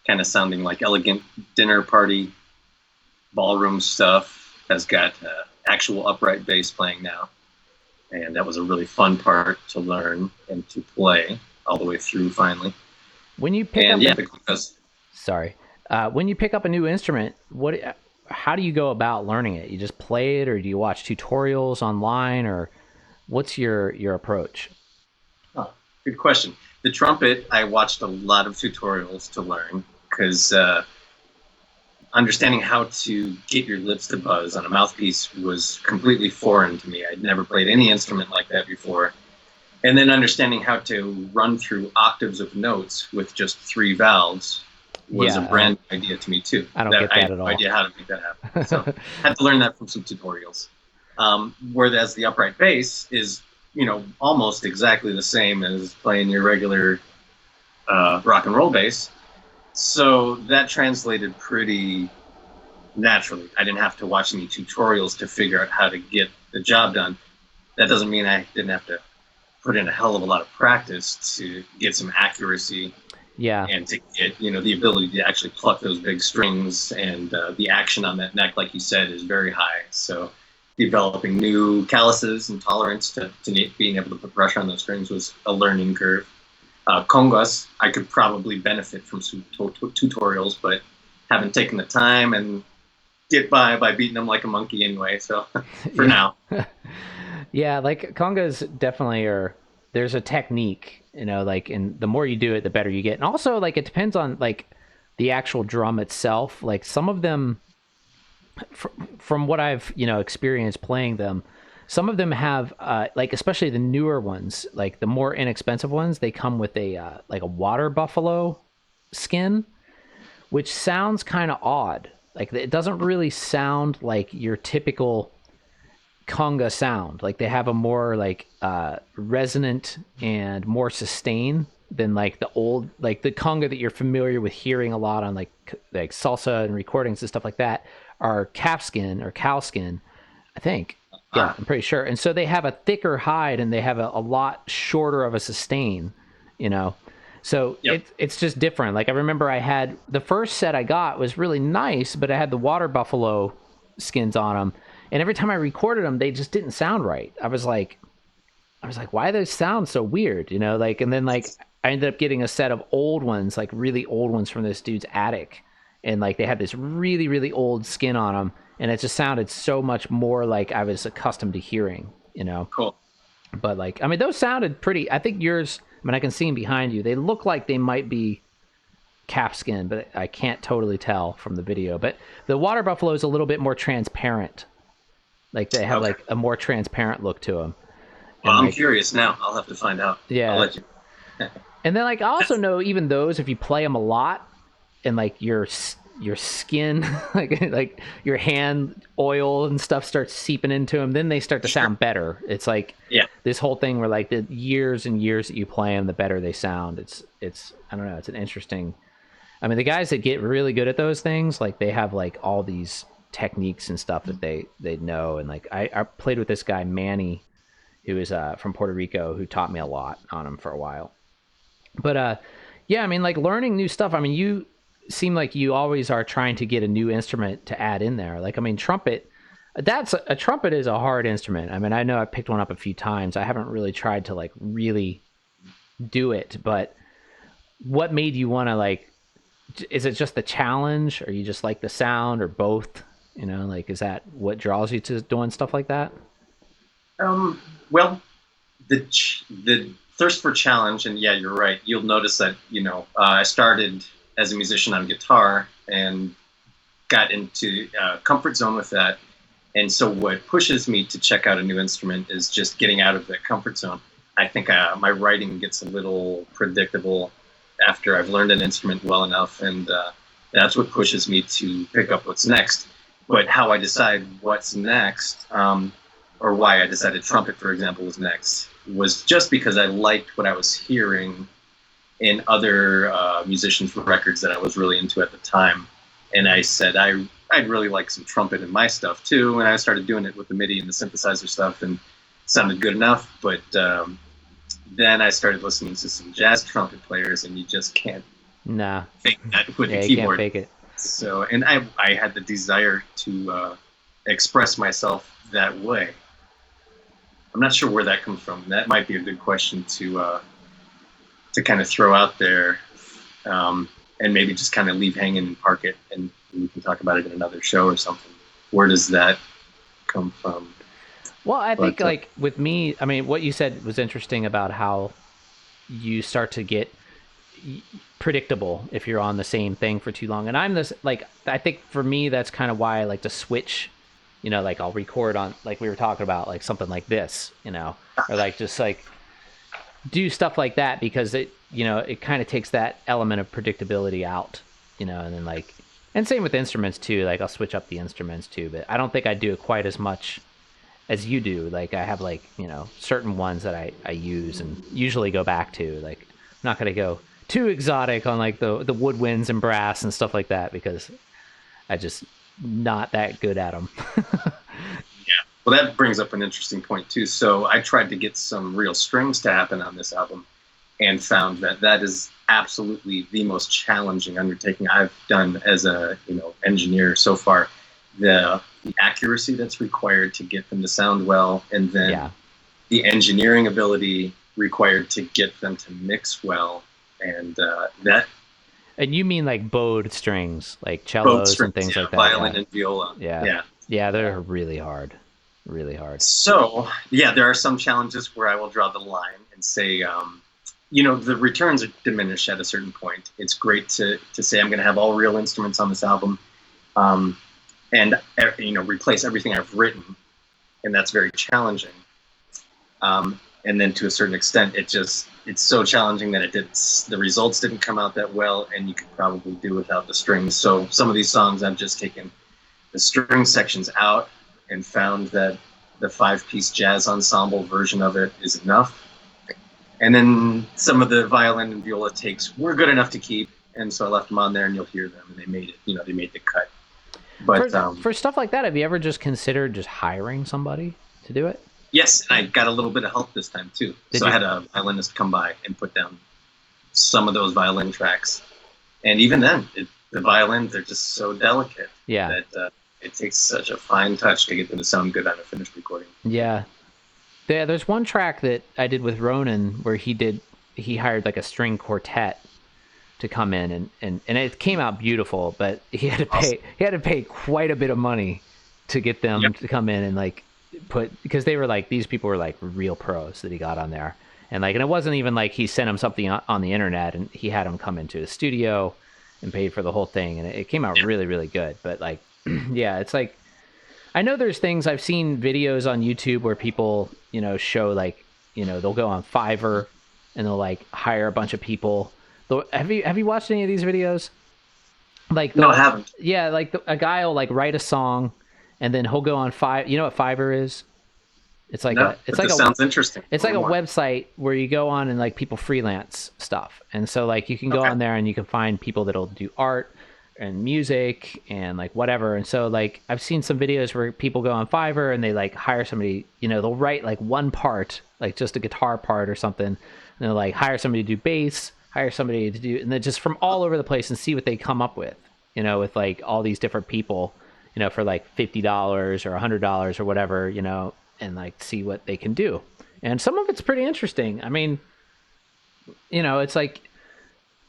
of sounding like elegant dinner party ballroom stuff has got actual upright bass playing now. And that was a really fun part to learn and to play all the way through finally. When you pick and up, yeah, because sorry, when you pick up a new instrument, how do you go about learning it? You just play it, or do you watch tutorials online, or what's your approach? oh, good question. The trumpet, I watched a lot of tutorials to learn because understanding how to get your lips to buzz on a mouthpiece was completely foreign to me. I'd never played any instrument like that before. And then understanding how to run through octaves of notes with just 3 valves was a brand new idea to me too. I don't get that I at had all. no idea how to make that happen. So had to learn that from some tutorials. Whereas the upright bass is, almost exactly the same as playing your regular rock and roll bass. So that translated pretty naturally. I didn't have to watch any tutorials to figure out how to get the job done. That doesn't mean I didn't have to put in a hell of a lot of practice to get some accuracy. Yeah. And to get, the ability to actually pluck those big strings, and the action on that neck, like you said, is very high. So developing new calluses and tolerance to being able to put pressure on those strings was a learning curve. Congas, I could probably benefit from some tutorials, but haven't taken the time and get by beating them like a monkey anyway. So for now. Yeah, like congas definitely are. There's a technique, and the more you do it, the better you get. And also, like, it depends on like the actual drum itself. Like some of them, from what I've experienced playing them, some of them have like, especially the newer ones, like the more inexpensive ones, they come with a like a water buffalo skin, which sounds kind of odd. Like it doesn't really sound like your typical conga sound. Like they have a more like resonant and more sustain than like the old, like the conga that you're familiar with hearing a lot on like salsa and recordings and stuff like that are calfskin or cow skin, I think. Yeah, I'm pretty sure. And so they have a thicker hide and they have a lot shorter of a sustain, So Yep. it's just different. Like I remember I had the first set I got was really nice, but I had the water buffalo skins on them. And every time I recorded them, they just didn't sound right. I was like, why do they sound so weird? And then like I ended up getting a set of old ones, like really old ones from this dude's attic. And like they had this really, really old skin on them. And it just sounded so much more like I was accustomed to hearing, Cool. But like, I mean, those sounded pretty, I think yours, I can see them behind you. They look like they might be calfskin, but I can't totally tell from the video. But the water buffalo is a little bit more transparent. Like they have like a more transparent look to them. Well, I'm curious now. I'll have to find out. Yeah. I'll let you. And then like I also know even those, if you play them a lot and like your skin, like your hand oil and stuff starts seeping into them, then they start to sound better. It's like this whole thing where like the years and years that you play them, the better they sound. It's I don't know. It's an interesting. I mean, the guys that get really good at those things, like they have like all these techniques and stuff that they know. And like I played with this guy Manny, who is from Puerto Rico, who taught me a lot on him for a while. But yeah, I mean, like learning new stuff. I mean, you seem like you always are trying to get a new instrument to add in there. Like, I mean, trumpet, a trumpet is a hard instrument. I mean, I know I picked one up a few times. I haven't really tried to like really do it, but what made you want to like, is it just the challenge, or you just like the sound, or both? Like, is that what draws you to doing stuff like that? Well, the thirst for challenge, and yeah, you're right. You'll notice that, I started as a musician on guitar and got into comfort zone with that. And so what pushes me to check out a new instrument is just getting out of that comfort zone. I think my writing gets a little predictable after I've learned an instrument well enough, and that's what pushes me to pick up what's next. But how I decide what's next, or why I decided trumpet, for example, was next, was just because I liked what I was hearing in other musicians' records that I was really into at the time. And I said, I'd really like some trumpet in my stuff too. And I started doing it with the MIDI and the synthesizer stuff, and it sounded good enough. But then I started listening to some jazz trumpet players, and you just can't fake that with a keyboard. You can't fake it. So, and I had the desire to express myself that way. I'm not sure where that comes from. That might be a good question to kind of throw out there, and maybe just kind of leave hanging and park it, and we can talk about it in another show or something. Where does that come from? Well, I think like with me, I mean, what you said was interesting about how you start to get predictable if you're on the same thing for too long. And I'm this, like, I think for me, that's kind of why I like to switch, you know, like I'll record on, like we were talking about, like something like this, you know, or like just like do stuff like that, because it, you know, it kind of takes that element of predictability out, you know. And then like, and same with instruments too, like I'll switch up the instruments too, but I don't think I do it quite as much as you do. Like I have like, you know, certain ones that I use and usually go back to. Like I'm not going to go too exotic on like the woodwinds and brass and stuff like that, because I just not that good at them. Yeah. Well, that brings up an interesting point too. So I tried to get some real strings to happen on this album, and found that that is absolutely the most challenging undertaking I've done as a, you know, engineer so far. The accuracy that's required to get them to sound well, and then the engineering ability required to get them to mix well, and that. And you mean like bowed strings, like cellos strings, and things like that? Violin and viola. Yeah, they're really hard. Really hard. So, yeah, there are some challenges where I will draw the line and say, you know, the returns are diminished at a certain point. It's great to say I'm going to have all real instruments on this album, and, you know, replace everything I've written, and that's very challenging. And then to a certain extent, it's so challenging that the results didn't come out that well, and you could probably do without the strings. So some of these songs I've just taken the string sections out and found that the 5-piece jazz ensemble version of it is enough. And then some of the violin and viola takes were good enough to keep, and so I left them on there, and you'll hear them, and they made it. You know, they made the cut. But for stuff like that, have you ever just considered just hiring somebody to do it? Yes, and I got a little bit of help this time too. I had a violinist come by and put down some of those violin tracks, and even then, the violins are just so delicate that it takes such a fine touch to get them to sound good on a finished recording. Yeah. There's one track that I did with Ronan where he hired like a string quartet to come in, and it came out beautiful, but he had to pay quite a bit of money to get them to come in and like because they were like, these people were like real pros that he got on there. And like, and it wasn't even like he sent them something on the internet, and he had them come into the studio and paid for the whole thing. And it came out really, really good. But like, yeah, it's like, I know there's things, I've seen videos on YouTube where people, you know, show like, you know, they'll go on Fiverr and they'll like hire a bunch of people. Have you watched any of these videos? Like, no, I haven't. Yeah, like a guy will like write a song, and then he'll go on Fiverr. You know what Fiverr is? It's like sounds interesting. It's like a website where you go on and like people freelance stuff, and so like you can go on there and you can find people that'll do art and music and like whatever. And so like I've seen some videos where people go on Fiverr and they like hire somebody, you know, they'll write like one part, like just a guitar part or something, and they'll like hire somebody to do bass, hire somebody to do, and then just from all over the place and see what they come up with, you know, with like all these different people, you know, for like $50 or $100 or whatever, you know, and like see what they can do. And some of it's pretty interesting. I mean, you know, it's like,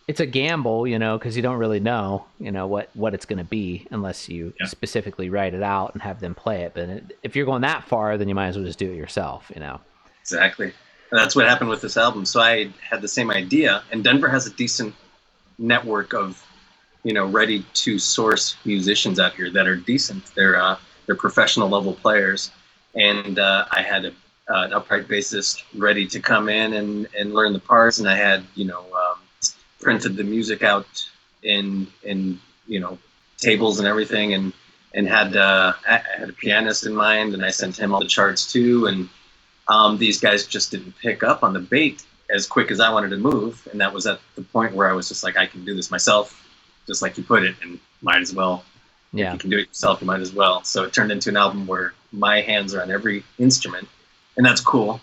it's a gamble, you know, because you don't really know, you know, what it's going to be unless you specifically write it out and have them play it. But if you're going that far, then you might as well just do it yourself, you know. Exactly. And that's what happened with this album. So I had the same idea, and Denver has a decent network of, you know, ready to source musicians out here that are decent. They're professional level players, and I had an upright bassist ready to come in and learn the parts, and I had, you know, printed the music out in you know, tables and everything, and had I had a pianist in mind, and I sent him all the charts too, and these guys just didn't pick up on the bait, as quick as I wanted to move. And that was at the point where I was just like, I can do this myself, just like you put it, and might as well. Yeah. If you can do it yourself, you might as well. So it turned into an album where my hands are on every instrument, and that's cool.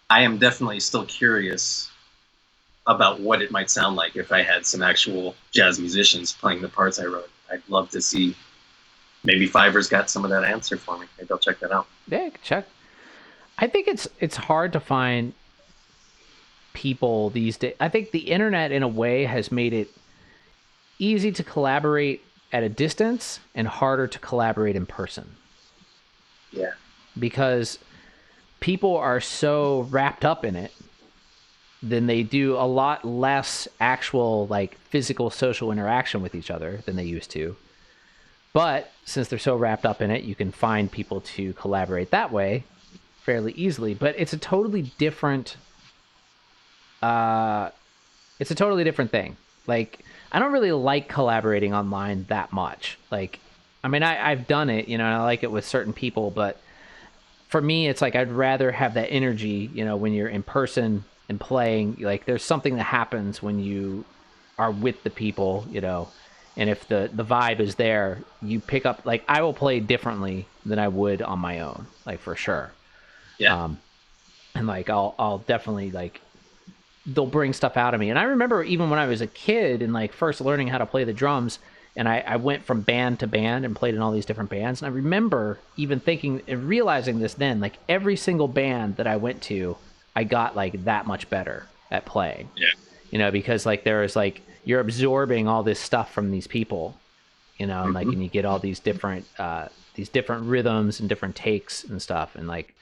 I am definitely still curious about what it might sound like if I had some actual jazz musicians playing the parts I wrote. I'd love to see. Maybe Fiverr's got some of that answer for me. Maybe I'll check that out. Yeah, check. I think it's hard to find people these days. I think the internet, in a way, has made it easy to collaborate at a distance and harder to collaborate in person. Yeah. Because people are so wrapped up in it, then they do a lot less actual, like, physical social interaction with each other than they used to. But since they're so wrapped up in it, you can find people to collaborate that way fairly easily. But it's a totally different thing. Like, I don't really like collaborating online that much. Like, I mean, I've done it, and I like it with certain people, but for me, it's like I'd rather have that energy, when you're in person and playing. Like, there's something that happens when you are with the people, and if the vibe is there, you pick up, like, I will play differently than I would on my own, like, for sure. Yeah. And, like, I'll definitely, like, they'll bring stuff out of me. And I remember even when I was a kid and, like, first learning how to play the drums, and I went from band to band and played in all these different bands. And I remember even thinking and realizing this then, like, every single band that I went to, I got, like, that much better at playing. Yeah. Because, like, there was, like, you're absorbing all this stuff from these people, and, like, and you get all these different rhythms and different takes and stuff. And, like,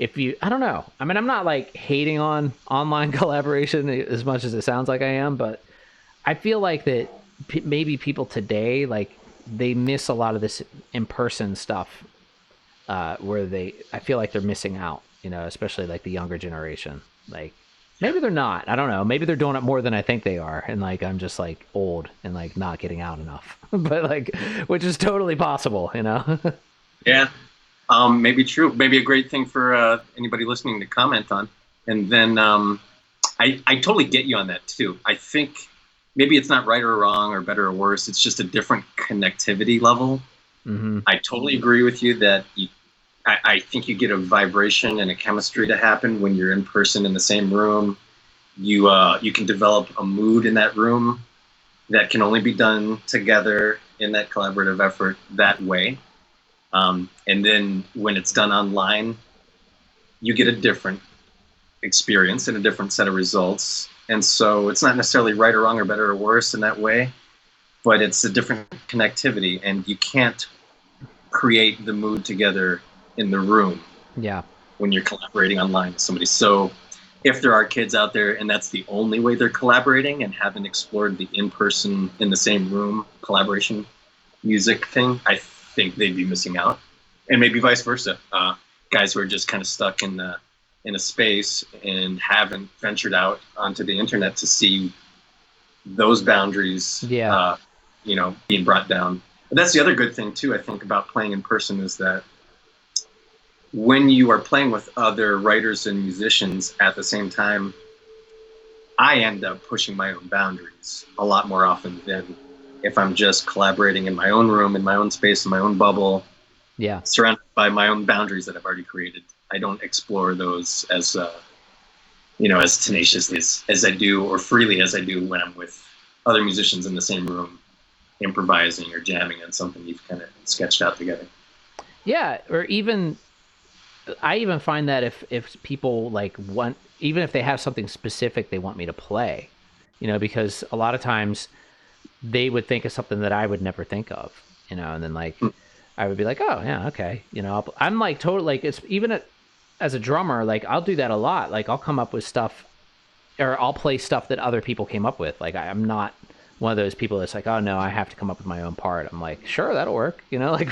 I don't know. I mean, I'm not, like, hating on online collaboration as much as it sounds like I am, but I feel like that maybe people today, like, they miss a lot of this in-person stuff, where I feel like they're missing out, especially, like, the younger generation. Like, maybe they're not. I don't know. Maybe they're doing it more than I think they are, and, like, I'm just, like, old and, like, not getting out enough. But, like, which is totally possible, Yeah. Maybe true. Maybe a great thing for anybody listening to comment on. And then I totally get you on that too. I think maybe it's not right or wrong or better or worse. It's just a different connectivity level. Mm-hmm. I totally agree with you that I think you get a vibration and a chemistry to happen when you're in person in the same room. You can develop a mood in that room that can only be done together in that collaborative effort that way. And then when it's done online, you get a different experience and a different set of results. And so it's not necessarily right or wrong or better or worse in that way, but it's a different connectivity, and you can't create the mood together in the room. Yeah. When you're collaborating online with somebody. So if there are kids out there and that's the only way they're collaborating and haven't explored the in-person, in the same room collaboration music thing, I think they'd be missing out. And maybe vice versa. Guys who are just kind of stuck in a space and haven't ventured out onto the internet to see those boundaries, being brought down. But that's the other good thing too, I think, about playing in person, is that when you are playing with other writers and musicians at the same time, I end up pushing my own boundaries a lot more often than if I'm just collaborating in my own room, in my own space, in my own bubble, surrounded by my own boundaries that I've already created. I don't explore those as tenaciously as I do, or freely as I do when I'm with other musicians in the same room, improvising or jamming on something you've kind of sketched out together. Yeah, or I even find that if people, like, want, even if they have something specific they want me to play, because a lot of times they would think of something that I would never think of, and then, like, I would be like, oh yeah, okay, I'm like totally, like, it's even as a drummer, like, I'll do that a lot. Like, I'll come up with stuff, or I'll play stuff that other people came up with. Like, I'm not one of those people that's like, oh no, I have to come up with my own part. I'm like, sure, that'll work. Like,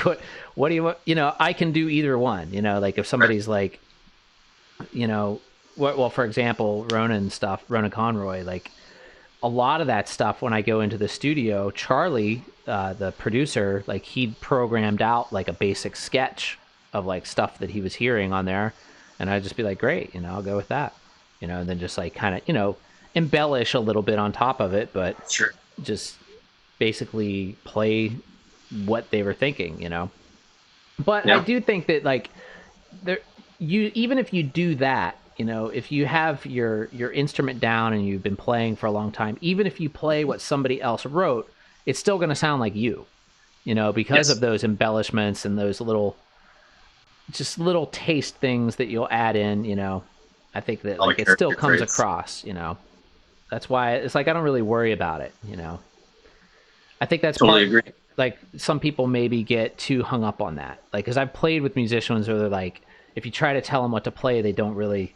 what do you want? I can do either one. Like, if somebody's like, well, for example, Ronan Conroy, like, a lot of that stuff, when I go into the studio, Charlie, the producer, like, he programmed out, like, a basic sketch of, like, stuff that he was hearing on there, and I'd just be like, great, I'll go with that, and then just like kind of, embellish a little bit on top of it, but Sure. just basically play what they were thinking. But Yeah. I do think that like even if you do that, if you have your instrument down and you've been playing for a long time, even if you play what somebody else wrote, it's still going to sound like you, because Yes. of those embellishments and those little taste things that you'll add in. I think that All like the it still character comes traits. across. That's why it's like I don't really worry about it. I think that's Totally agree. like some people maybe get too hung up on that. Like, because I've played with musicians where they're like, if you try to tell them what to play, they don't really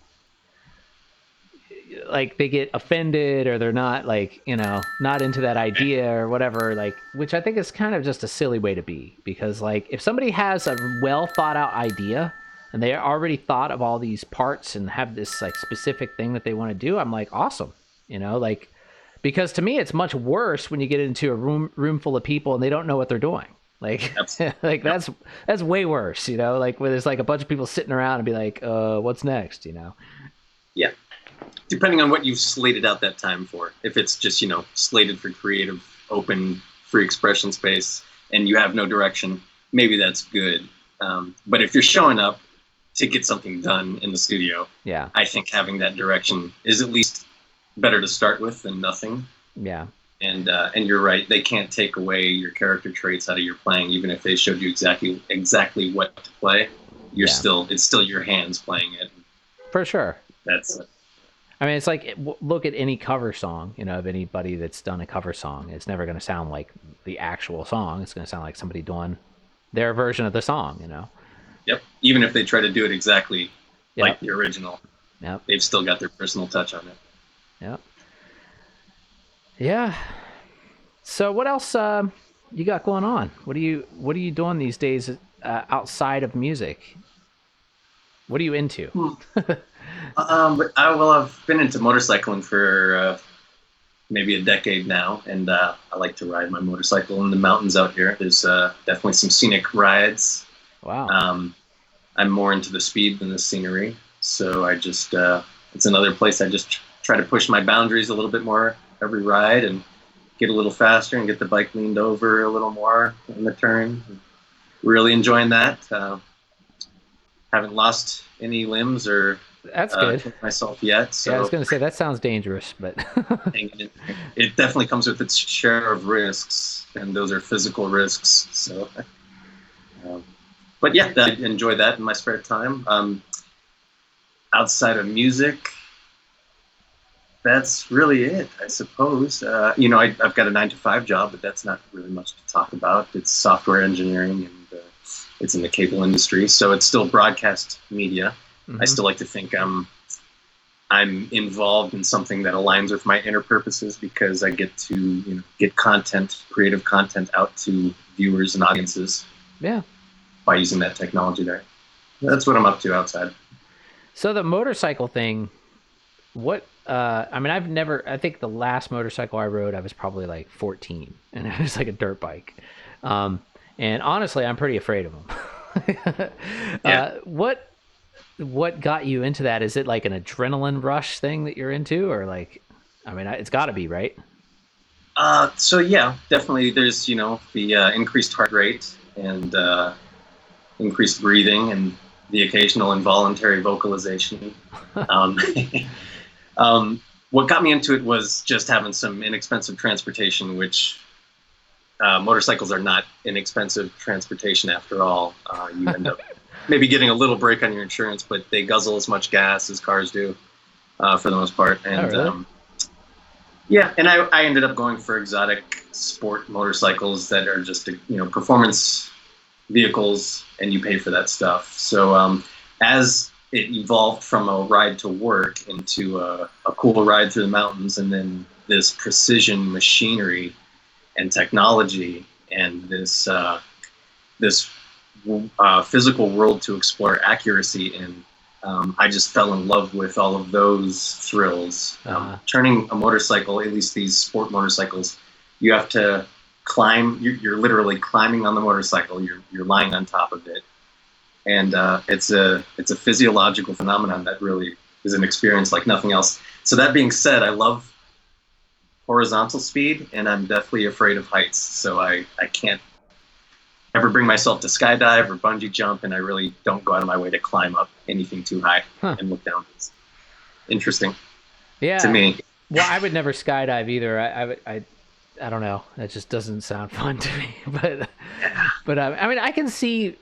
like, they get offended or they're not like, not into that idea or whatever, like, which I think is kind of just a silly way to be, because like if somebody has a well thought out idea and they already thought of all these parts and have this like specific thing that they want to do, I'm like, awesome, like, because to me it's much worse when you get into a room full of people and they don't know what they're doing. Like, like that's way worse, like where there's like a bunch of people sitting around and be like, what's next, Yeah. Depending on what you've slated out that time for. If it's just, slated for creative, open, free expression space and you have no direction, maybe that's good. But if you're showing up to get something done in the studio, yeah, I think having that direction is at least better to start with than nothing. yeah. And you're right, they can't take away your character traits out of your playing, even if they showed you exactly what to play. It's still your hands playing it. For sure. That's I mean, it's like, look at any cover song, of anybody that's done a cover song. It's never going to sound like the actual song. It's going to sound like somebody doing their version of the song, Yep. Even if they try to do it exactly Yep. like the original, Yep. they've still got their personal touch on it. Yep. Yeah. So what else you got going on? What are you doing these days outside of music? What are you into? I've been into motorcycling for maybe a decade now, and I like to ride my motorcycle in the mountains out here. There's definitely some scenic rides. Wow. I'm more into the speed than the scenery, so I just it's another place I just try to push my boundaries a little bit more every ride and get a little faster and get the bike leaned over a little more in the turn. Really enjoying that. Haven't lost any limbs or That's good. myself yet. So Yeah, I was going to say that sounds dangerous, but it definitely comes with its share of risks, and those are physical risks. So, but yeah, I enjoy that in my spare time. Outside of music, that's really it, I suppose. I've got a 9-to-5 job, but that's not really much to talk about. It's software engineering, and it's in the cable industry, so it's still broadcast media. Mm-hmm. I still like to think I'm involved in something that aligns with my inner purposes, because I get to get creative content out to viewers and audiences. Yeah. By using that technology there. That's what I'm up to outside. So the motorcycle thing, I think the last motorcycle I rode, I was probably like 14, and it was like a dirt bike. And honestly, I'm pretty afraid of them. Yeah. What got you into that? Is it like an adrenaline rush thing that you're into, or like, it's got to be, right? So yeah, definitely. There's the increased heart rate and increased breathing and the occasional involuntary vocalization. What got me into it was just having some inexpensive transportation, which motorcycles are not inexpensive transportation after all. You end up maybe getting a little break on your insurance, but they guzzle as much gas as cars do for the most part. And really? yeah, and I ended up going for exotic sport motorcycles that are just performance vehicles, and you pay for that stuff. So as it evolved from a ride to work into a cool ride through the mountains, and then this precision machinery and technology and this physical world to explore accuracy in, I just fell in love with all of those thrills. Turning a motorcycle, at least these sport motorcycles, you have to climb. You're literally climbing on the motorcycle. You're lying on top of it, and it's a physiological phenomenon that really is an experience like nothing else. So that being said, I love horizontal speed, and I'm definitely afraid of heights. So I can't ever bring myself to skydive or bungee jump, and I really don't go out of my way to climb up anything too high and look down. It's interesting to me. Well, I would never skydive either. I don't know. That just doesn't sound fun to me. But I mean, I can see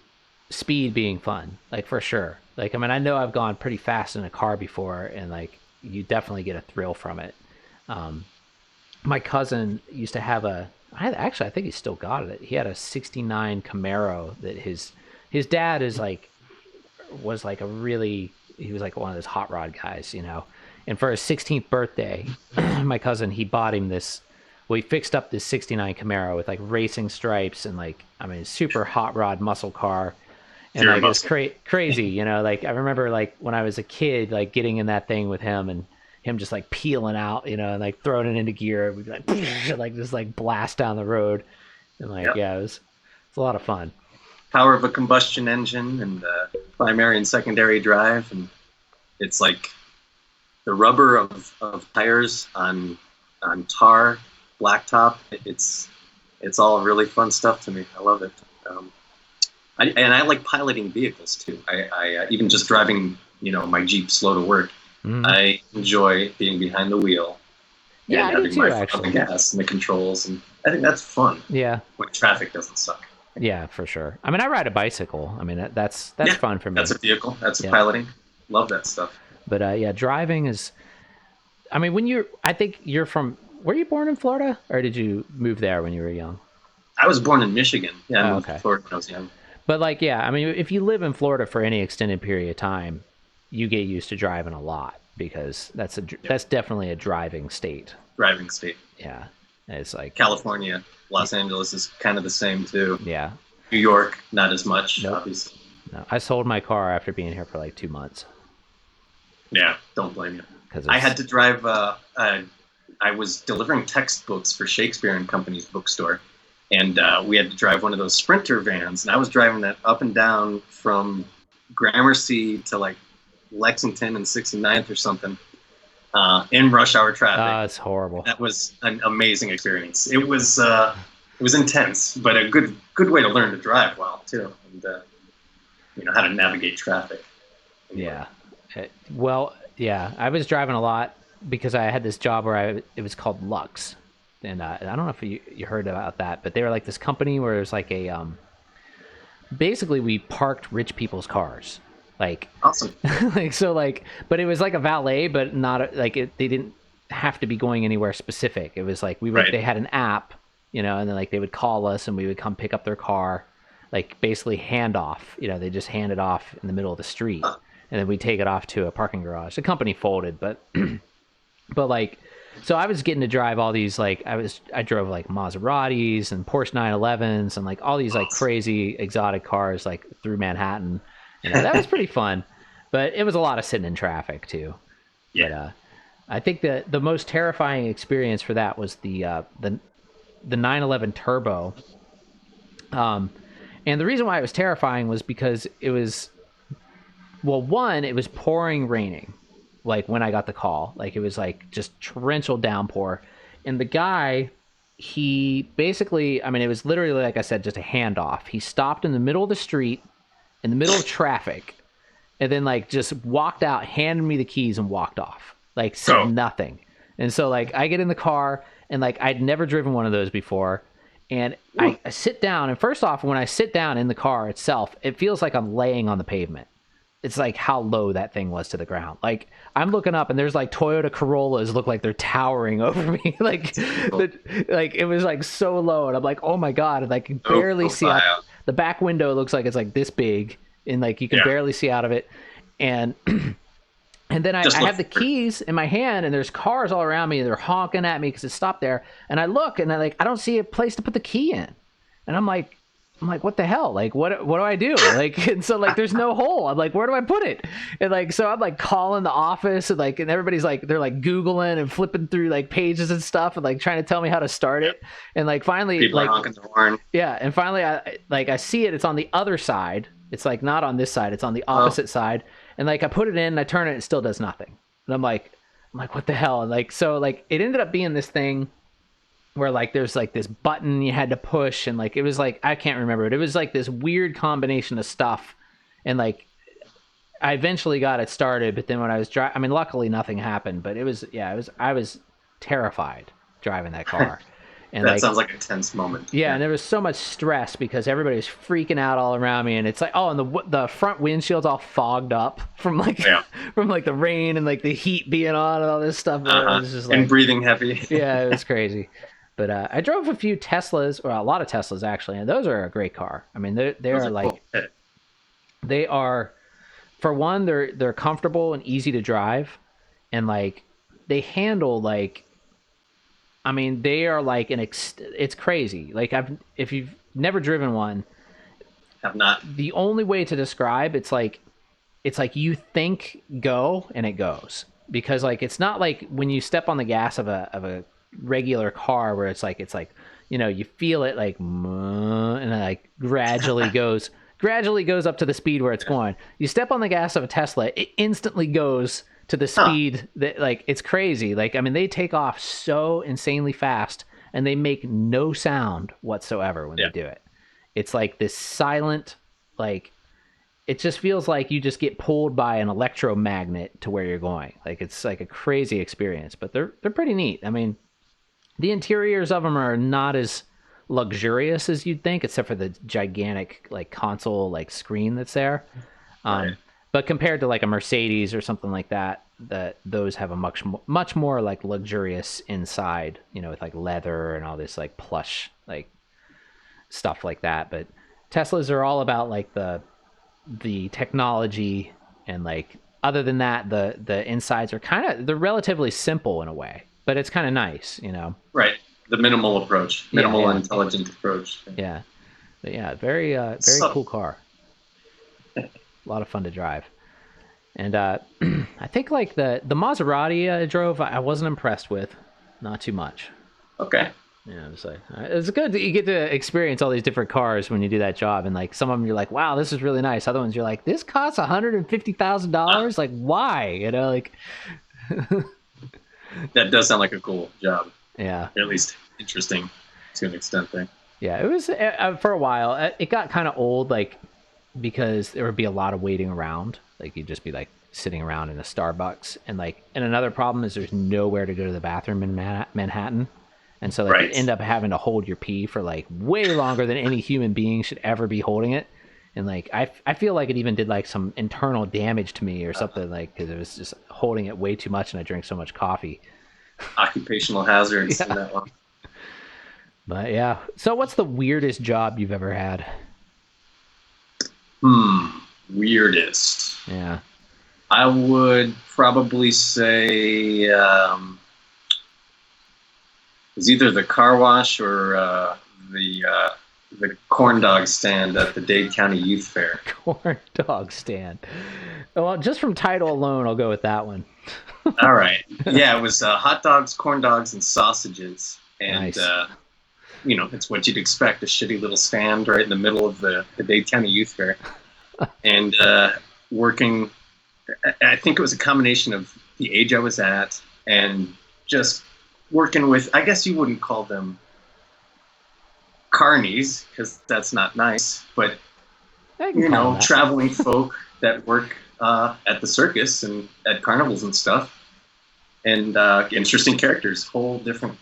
speed being fun, like for sure. Like, I mean, I know I've gone pretty fast in a car before, and like you definitely get a thrill from it. My cousin used to have I think he still got it. He had a '69 Camaro that his dad was like he was like one of those hot rod guys, you know. And for his 16th birthday, my cousin, he bought him this. Well, he fixed up this '69 Camaro with like racing stripes and like, I mean, super hot rod muscle car. And like, it was crazy, you know. Like, I remember like when I was a kid, like getting in that thing with him and him just like peeling out, you know, and like throwing it into gear. We'd be like just like blast down the road. And like, it's a lot of fun. Power of a combustion engine and primary and secondary drive. And it's like the rubber of tires on tar, blacktop. It's all really fun stuff to me. I love it. I like piloting vehicles too. I even just driving, you know, my Jeep slow to work. I enjoy being behind the wheel. Yeah, and having my foot on the gas and the controls, and I think that's fun. Yeah, when traffic doesn't suck. Yeah, for sure. I mean, I ride a bicycle. I mean, that's fun for me. That's a vehicle. That's piloting. Love that stuff. But driving is. I mean, I think you're from. Were you born in Florida, or did you move there when you were young? I was born in Michigan. Yeah, I moved to Florida when I was young. But like, yeah, I mean, if you live in Florida for any extended period of time, you get used to driving a lot because that's definitely a driving state. Driving state. Yeah, it's like California, Los Angeles is kind of the same too. Yeah. New York, not as much, obviously. No, I sold my car after being here for like 2 months. Yeah, don't blame you. I had to drive. I was delivering textbooks for Shakespeare and Company's bookstore. And we had to drive one of those Sprinter vans, and I was driving that up and down from Gramercy to like Lexington and 69th or something in rush hour traffic. It's horrible. That was an amazing experience. It was intense, but a good way to learn to drive well too, and you know how to navigate traffic. Yeah. I was driving a lot because I had this job where it was called Lux. And I don't know if you heard about that, but they were like this company where it was like a basically we parked rich people's cars, like awesome, but it was like a valet, but not they didn't have to be going anywhere specific. It was like they had an app, you know, and then like they would call us and we would come pick up their car, like basically handoff, you know, they just hand it off in the middle of the street, and then we take it off to a parking garage. The company folded, but like. So I was getting to drive all these, like, I drove like Maseratis and Porsche 911s and like all these like crazy exotic cars like through Manhattan. You know, that was pretty fun, but it was a lot of sitting in traffic too. Yeah. But I think the most terrifying experience for that was the 911 Turbo. And the reason why it was terrifying was because it was, well, one, it was pouring raining. Like when I got the call, like it was like just torrential downpour, and the guy, he basically, I mean, it was literally, like I said, just a handoff. He stopped in the middle of the street, in the middle of traffic, and then like just walked out, handed me the keys, and walked off. Like said nothing. And so like I get in the car, and like I'd never driven one of those before, and I sit down, and first off, when I sit down in the car itself, it feels like I'm laying on the pavement. It's like how low that thing was to the ground. Like I'm looking up and there's like Toyota Corollas look like they're towering over me. like it was like so low, and I'm like, oh my God. And I can barely see out. The back window looks like it's like this big, and like you can barely see out of it. And and then I have the keys in my hand, and there's cars all around me, and they're honking at me because it stopped there. And I look, and I don't see a place to put the key in. And I'm like, what the hell? Like, what do I do? Like, and so like, there's no hole. I'm like, where do I put it? And like, so I'm like calling the office, and like, and everybody's like, they're like Googling and flipping through like pages and stuff, and like trying to tell me how to start it. And like, finally, people like, are honking the horn. Yeah. And finally I see it. It's on the other side. It's like not on this side. It's on the opposite side. And like I put it in, I turn it, it still does nothing. And I'm like, what the hell? And like, so like it ended up being this thing where like there's like this button you had to push, and like it was like, I can't remember it. It was like this weird combination of stuff. And like I eventually got it started, but then when I was driving, I mean, luckily nothing happened, but I was terrified driving that car. And that like, sounds like a tense moment. Yeah, and there was so much stress because everybody was freaking out all around me, and it's like, oh, and the front windshield's all fogged up from like from like the rain and like the heat being on and all this stuff. It was just like, and breathing heavy. Yeah, it was crazy. But I drove a few Teslas, or a lot of Teslas actually, and those are a great car. I mean, they are like cool. They are, for one, they're comfortable and easy to drive, and like they handle like. I mean, they are like it's crazy. Like if you've never driven one, have not. The only way to describe it's like you think go and it goes, because like it's not like when you step on the gas of a regular car where it's like you know, you feel it like and it like gradually goes up to the speed where it's going. You step on the gas of a Tesla, it instantly goes to the speed that, like, it's crazy. Like, I mean, they take off so insanely fast and they make no sound whatsoever when they do it. It's like this silent, like, it just feels like you just get pulled by an electromagnet to where you're going. Like, it's like a crazy experience, but they're pretty neat. I mean, the interiors of them are not as luxurious as you'd think, except for the gigantic, like, console, like, screen that's there. Right. But compared to like a Mercedes or something like that, those have a much more like luxurious inside, you know, with like leather and all this like plush like stuff like that. But Teslas are all about like the technology, and like other than that, the insides are they're relatively simple in a way, but it's kind of nice, you know. Right. The minimal approach, minimal and intelligent approach. Yeah. But yeah, very cool car. A lot of fun to drive. And I think like the Maserati I drove, I wasn't impressed with. Not too much. Okay. Yeah, it's good that you get to experience all these different cars when you do that job. And like some of them you're like, wow, this is really nice. Other ones you're like, this costs $150,000. Like, why? You know, like. That does sound like a cool job. Yeah. Or at least interesting to an extent there. Yeah, it was for a while. It got kind of old, like, because there would be a lot of waiting around. Like, you'd just be like sitting around in a Starbucks, and another problem is there's nowhere to go to the bathroom in Manhattan, and so like you end up having to hold your pee for like way longer than any human being should ever be holding it. And like I feel like it even did like some internal damage to me or something, like, because it was just holding it way too much, and I drank so much coffee. Occupational hazards in that one. But yeah, so what's the weirdest job you've ever had? Weirdest. Yeah. I would probably say it was either the car wash or the corn dog stand at the Dade County Youth Fair. Corn dog stand. Well, just from title alone, I'll go with that one. All right. Yeah, it was hot dogs, corn dogs, and sausages. And, nice. You know, it's what you'd expect, a shitty little stand right in the middle of the Dade County Youth Fair. And working, I think it was a combination of the age I was at and just working with, I guess you wouldn't call them carnies, because that's not nice, but, you know, traveling folk that work at the circus and at carnivals and stuff. And interesting characters, whole different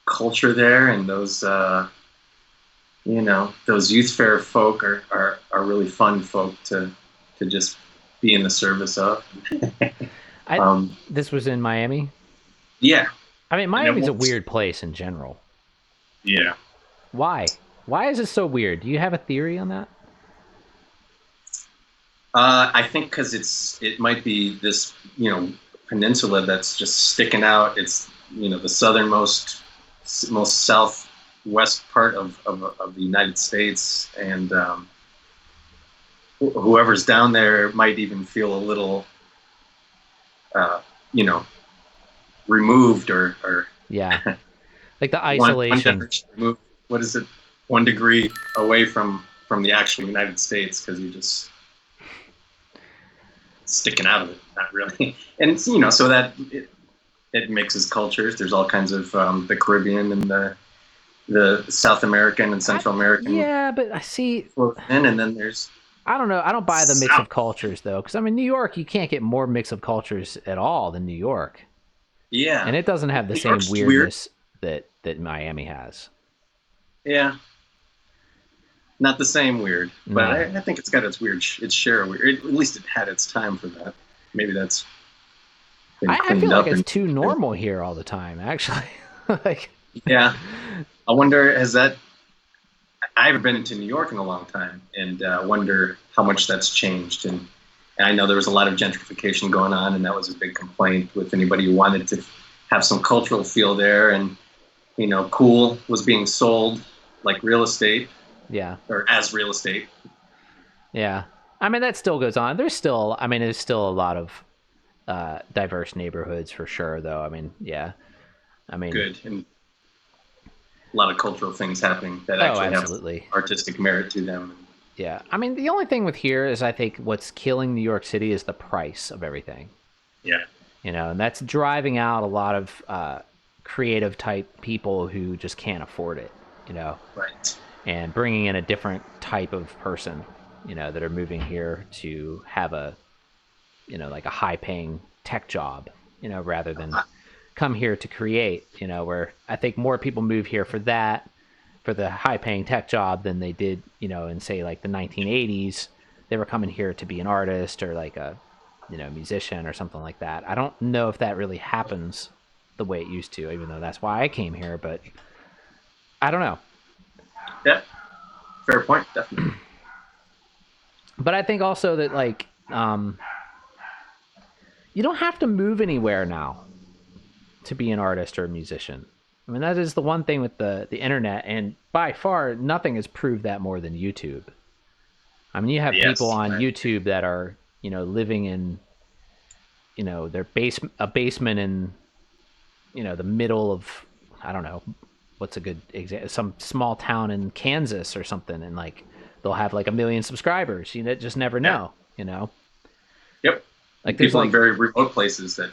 culture there, and those you know, those youth fair folk are really fun folk to just be in the service of. This was in Miami? Yeah. I mean, Miami's a weird place in general. Yeah. Why? Why is it so weird? Do you have a theory on that? I think because it might be this, you know, peninsula that's just sticking out. It's, you know, the southernmost, most southwest part of the United States, and whoever's down there might even feel a little, you know, removed or yeah, like the isolation. What is it? 1 degree away from the actual United States, because you just sticking out of it, not really. And it's, you know, so that it mixes cultures. There's all kinds of the Caribbean and the South American and Central American. Yeah, but I see. And then there's. I don't know. I don't buy the mix of cultures though, because I mean, New York, you can't get more mix of cultures at all than New York. Yeah, and it doesn't have the same weirdness that Miami has. Yeah, not the same weird, but I think it's got its share of weird. At least it had its time for that. Maybe that's. I feel like it's too normal here all the time, actually. Like. Yeah, I wonder I haven't been to New York in a long time, and I wonder how much that's changed. And I know there was a lot of gentrification going on, and that was a big complaint with anybody who wanted to have some cultural feel there. And, you know, cool was being sold like real estate. Yeah. Or as real estate. Yeah. I mean, that still goes on. There's still a lot of diverse neighborhoods for sure, though. I mean, yeah. I mean. Good. And a lot of cultural things happening that actually have artistic merit to them. Yeah. I mean, the only thing with here is I think what's killing New York City is the price of everything. Yeah. You know, and that's driving out a lot of creative type people who just can't afford it, you know. Right. And bringing in a different type of person, you know, that are moving here to have a, you know, like a high paying tech job, you know, rather than come here to create, you know, where I think more people move here for that, for the high paying tech job than they did, you know, in say like the 1980s. They were coming here to be an artist or like a, you know, musician or something like that. I don't know if that really happens the way it used to, even though that's why I came here, but I don't know. Yeah, fair point, definitely. But I think also that like, you don't have to move anywhere now to be an artist or a musician. I mean, that is the one thing with the internet, and by far nothing has proved that more than YouTube. I mean, you have people on YouTube that are, you know, living in, you know, their a basement in, you know, the middle of, I don't know, what's a good example, some small town in Kansas or something, and like they'll have like 1 million subscribers. You know, just never know, you know. Yep. Like people in very remote places that,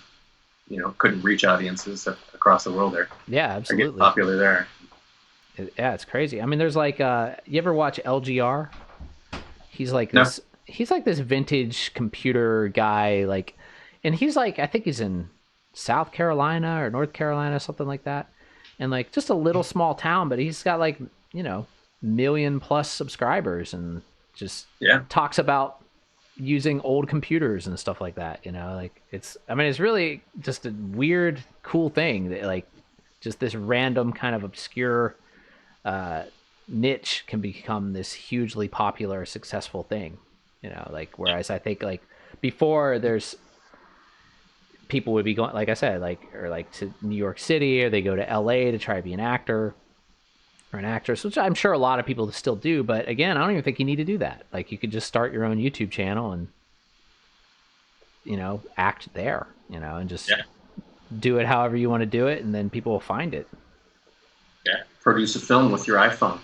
you know, couldn't reach audiences across the world there. Yeah, absolutely. Get popular there. Yeah, it's crazy. I mean, there's like, you ever watch LGR? He's like this. No. He's like this vintage computer guy, like, and he's like, I think he's in South Carolina or North Carolina, something like that, and like just a little small town, but he's got like, you know, 1 million+ subscribers, and just talks about using old computers and stuff like that, you know. Like it's really just a weird, cool thing that like just this random kind of obscure niche can become this hugely popular, successful thing, you know. Like whereas I think like before there's people would be going, like I said, like or like to New York City, or they go to LA to try to be an actor or an actress, which I'm sure a lot of people still do. But again, I don't even think you need to do that. Like you could just start your own YouTube channel and, you know, act there, you know, and just do it however you want to do it, and then people will find it. Yeah, produce a film with your iPhone.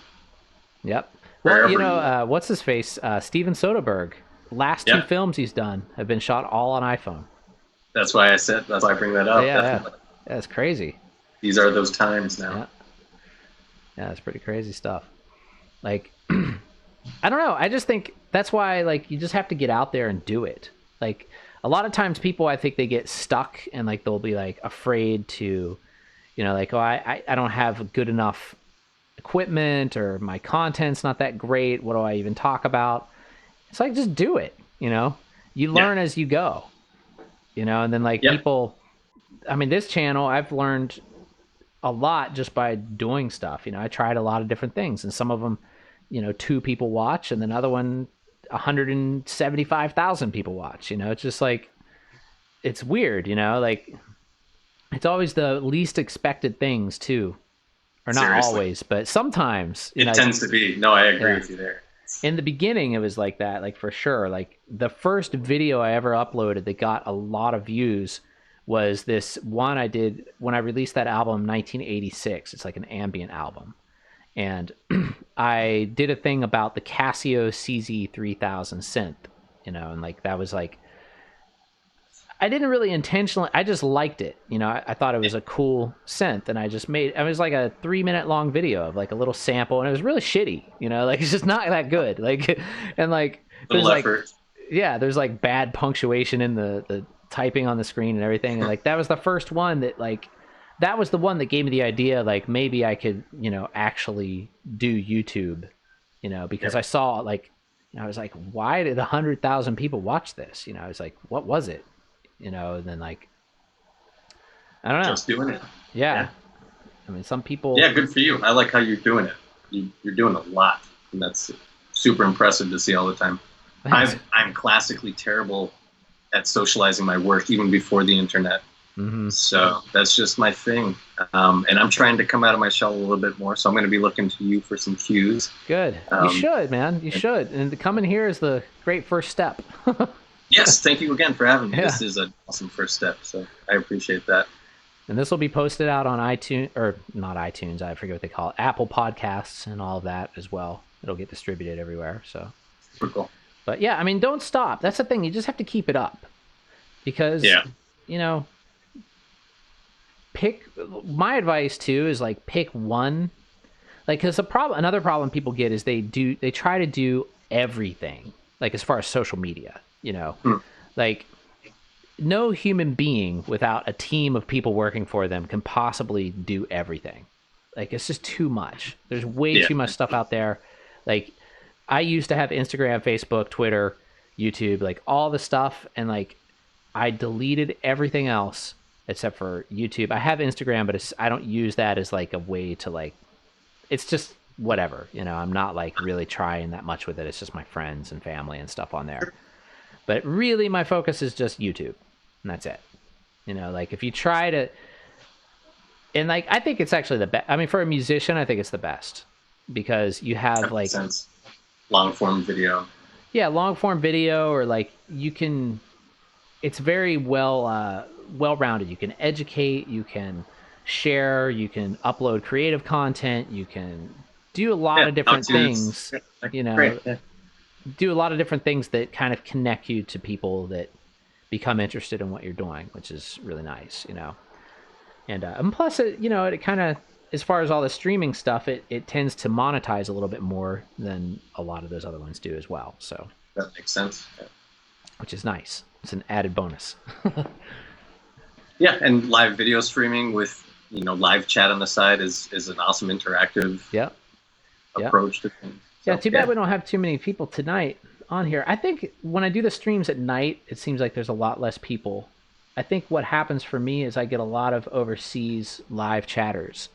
Yep. Well, you know, what's his face? Steven Soderbergh. Last 2 films he's done have been shot all on iPhone. That's why I bring that up. Yeah, that's crazy. These are those times now. Yeah, that's pretty crazy stuff. Like, I don't know. I just think that's why, like, you just have to get out there and do it. Like, a lot of times people, I think they get stuck and, like, they'll be, like, afraid to, you know, like, oh, I don't have good enough equipment, or my content's not that great. What do I even talk about? It's like, just do it, you know? You learn as you go, you know? And then, like, people, I mean, this channel, I've learned a lot just by doing stuff. You know, I tried a lot of different things, and some of them, you know, 2 people watch, and another one 175,000 people watch. You know, it's just like, it's weird, you know, like it's always the least expected things too, or not always, but sometimes it tends to be. No, I agree with you there. In the beginning it was like that, like for sure. Like the first video I ever uploaded that got a lot of views was this one I did when I released that album in 1986. It's like an ambient album. And I did a thing about the Casio CZ3000 synth, you know, and like that was like I didn't really intentionally, I just liked it. You know, I thought it was a cool synth, and I just it was like a 3-minute long video of like a little sample, and it was really shitty, you know, like it's just not that good. Like, and like, there's Little like, effort. yeah, there's like bad punctuation in the typing on the screen and everything. And like, that was the first one that like, that was the one that gave me the idea, like maybe I could, you know, actually do YouTube, you know, because I saw like, I was like, why did 100,000 people watch this? You know, I was like, what was it? You know, and then like, I don't know. Just doing it. Yeah. I mean, some people. Yeah, good for you. I like how you're doing it. You're doing a lot, and that's super impressive to see all the time. I'm classically terrible at socializing my work, even before the internet. Mm-hmm. So that's just my thing. And I'm trying to come out of my shell a little bit more. So I'm going to be looking to you for some cues. Good. You should, man. You should. And coming here is the great first step. Yes, thank you again for having me. Yeah. This is an awesome first step, so I appreciate that. And this will be posted out on iTunes, or not iTunes, I forget what they call it, Apple Podcasts and all of that as well. It'll get distributed everywhere. So, Super cool. But yeah, I mean, don't stop. That's the thing. You just have to keep it up, because you know, my advice too is like pick one, like, because another problem people get is they try to do everything, like as far as social media, you know, like no human being without a team of people working for them can possibly do everything. Like, it's just too much. There's way too much stuff out there. Like, I used to have Instagram, Facebook, Twitter, YouTube, like all the stuff, and like I deleted everything else except for YouTube. I have Instagram, but I don't use that as like a way to like, it's just whatever, you know. I'm not like really trying that much with it. It's just my friends and family and stuff on there. But really my focus is just YouTube, and that's it. You know, like if you try to, and like I think it's actually the best. I mean, for a musician, I think it's the best, because you have like long form video. Yeah, long form video, or like you can, it's very well rounded. You can educate, you can share, you can upload creative content, you can do a lot of different things. You know, do a lot of different things that kind of connect you to people that become interested in what you're doing, which is really nice, you know. And plus, you know, it kind of, as far as all the streaming stuff, it tends to monetize a little bit more than a lot of those other ones do as well. So that makes sense. Yeah. Which is nice. It's an added bonus. Yeah, and live video streaming with, you know, live chat on the side is an awesome interactive approach to things. So, yeah, too bad we don't have too many people tonight on here. I think when I do the streams at night, it seems like there's a lot less people. I think what happens for me is I get a lot of overseas live chatters.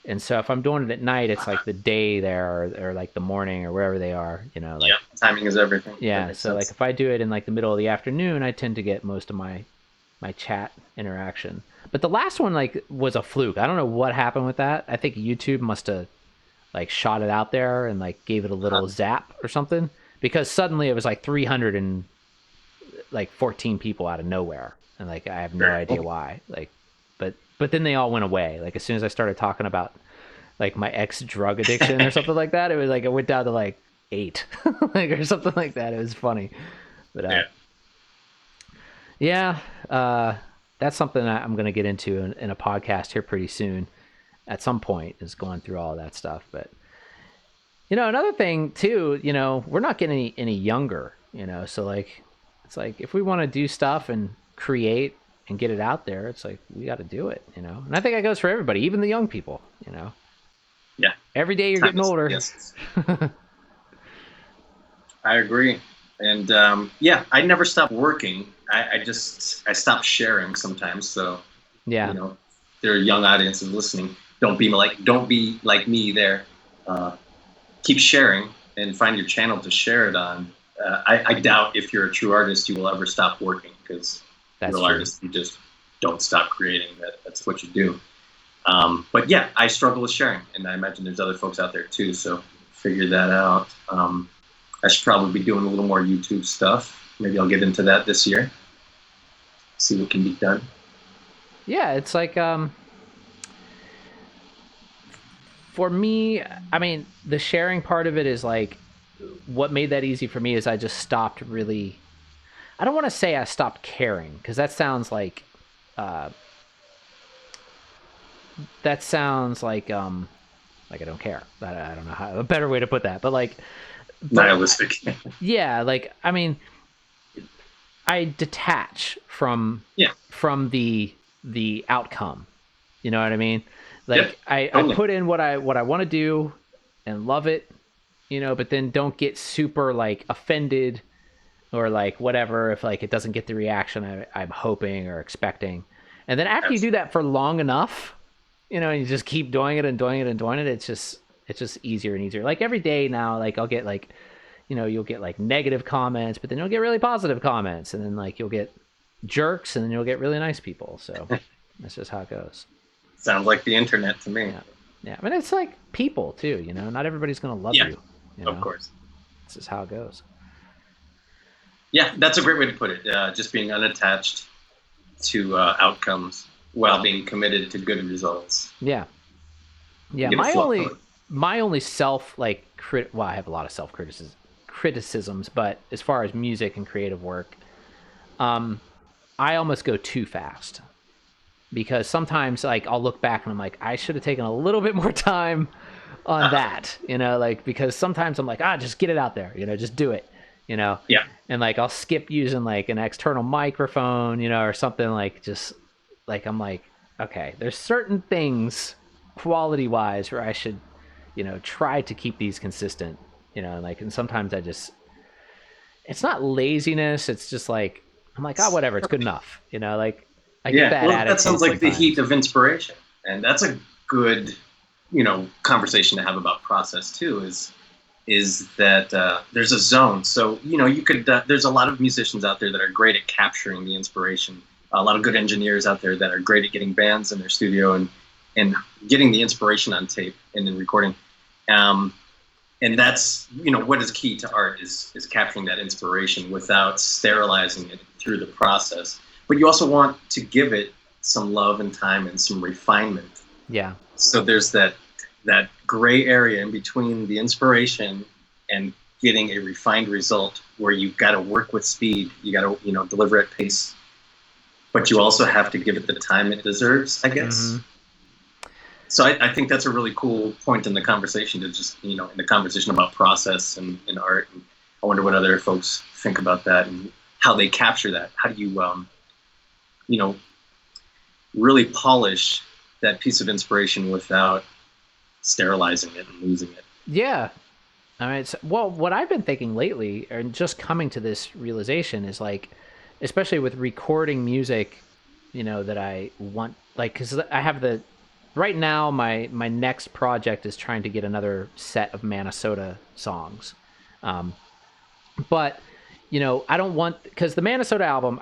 And so if I'm doing it at night, it's like the day there, or like the morning, or wherever they are, you know. Like, timing is everything. Yeah, so like if I do it in like the middle of the afternoon, I tend to get most of my chat interaction. But the last one like was a fluke. I don't know what happened with that. I think YouTube must have like shot it out there and like gave it a little zap or something, because suddenly it was like 314 people out of nowhere, and like I have no idea why. Like, but then they all went away. Like as soon as I started talking about like my ex drug addiction or something like that, it was like it went down to like 8 like or something like that. It was funny. But that's something I'm going to get into in a podcast here pretty soon. At some point, is going through all of that stuff. But you know, another thing too, you know, we're not getting any younger, you know, so like it's like if we want to do stuff and create and get it out there, it's like we got to do it, you know. And I think that goes for everybody, even the young people, you know. Yeah. Every day you're getting older. Yes. I agree. And I never stopped working. I stopped sharing sometimes. So you know, there are young audiences listening. Don't be like me there. Keep sharing and find your channel to share it on. I doubt if you're a true artist, you will ever stop working, because real artists, you just don't stop creating. That's what you do. But yeah, I struggle with sharing, and I imagine there's other folks out there too. So figure that out. I should probably be doing a little more YouTube stuff. Maybe I'll get into that this year. See what can be done. Yeah, it's like for me, I mean, the sharing part of it is like what made that easy for me is I just stopped really. I don't want to say I stopped caring, because that sounds like I don't care. I don't know how a better way to put that, but Nihilistic. yeah, I mean, I detach from the outcome. You know what I mean? I put in what I want to do and love it, but then don't get super offended or whatever if it doesn't get the reaction I'm hoping or expecting. And then after you do that for long enough, and you just keep doing it and doing it and doing it, it's just easier and easier. Every day now, I'll get you'll get negative comments, but then you'll get really positive comments, and then you'll get jerks, and then you'll get really nice people. So that's just how it goes. Sounds like the internet to me. Yeah. I mean, it's like people too, not everybody's going to love you. Of course. This is how it goes. Yeah, that's a great way to put it. Just being unattached to outcomes while being committed to good results. Yeah. My only self well, I have a lot of self criticisms, but as far as music and creative work, I almost go too fast, because sometimes I'll look back and I'm like, I should have taken a little bit more time on that, because sometimes I'm like, just get it out there, just do it, Yeah. And I'll skip using an external microphone, or something I'm like, okay, there's certain things quality wise where I should, try to keep these consistent, and sometimes it's not laziness. It's just I'm like, whatever, it's good enough. I get that attitude. That sounds like sometimes. the heat of inspiration. And that's a good, conversation to have about process too, is that there's a zone. So, you could, there's a lot of musicians out there that are great at capturing the inspiration. A lot of good engineers out there that are great at getting bands in their studio and getting the inspiration on tape and then recording. And that's, what is key to art is capturing that inspiration without sterilizing it through the process. But you also want to give it some love and time and some refinement. Yeah. So there's that gray area in between the inspiration and getting a refined result where you've got to work with speed. You got to, deliver at pace. But you also have to give it the time it deserves, I guess. Mm-hmm. So I think that's a really cool point in the conversation, to just, in the conversation about process and art. And I wonder what other folks think about that and how they capture that. How do you, really polish that piece of inspiration without sterilizing it and losing it? Yeah. I mean, what I've been thinking lately, and just coming to this realization, is especially with recording music, that I want, because I have right now, my next project is trying to get another set of Minnesota songs. But, I don't want, because the Minnesota album,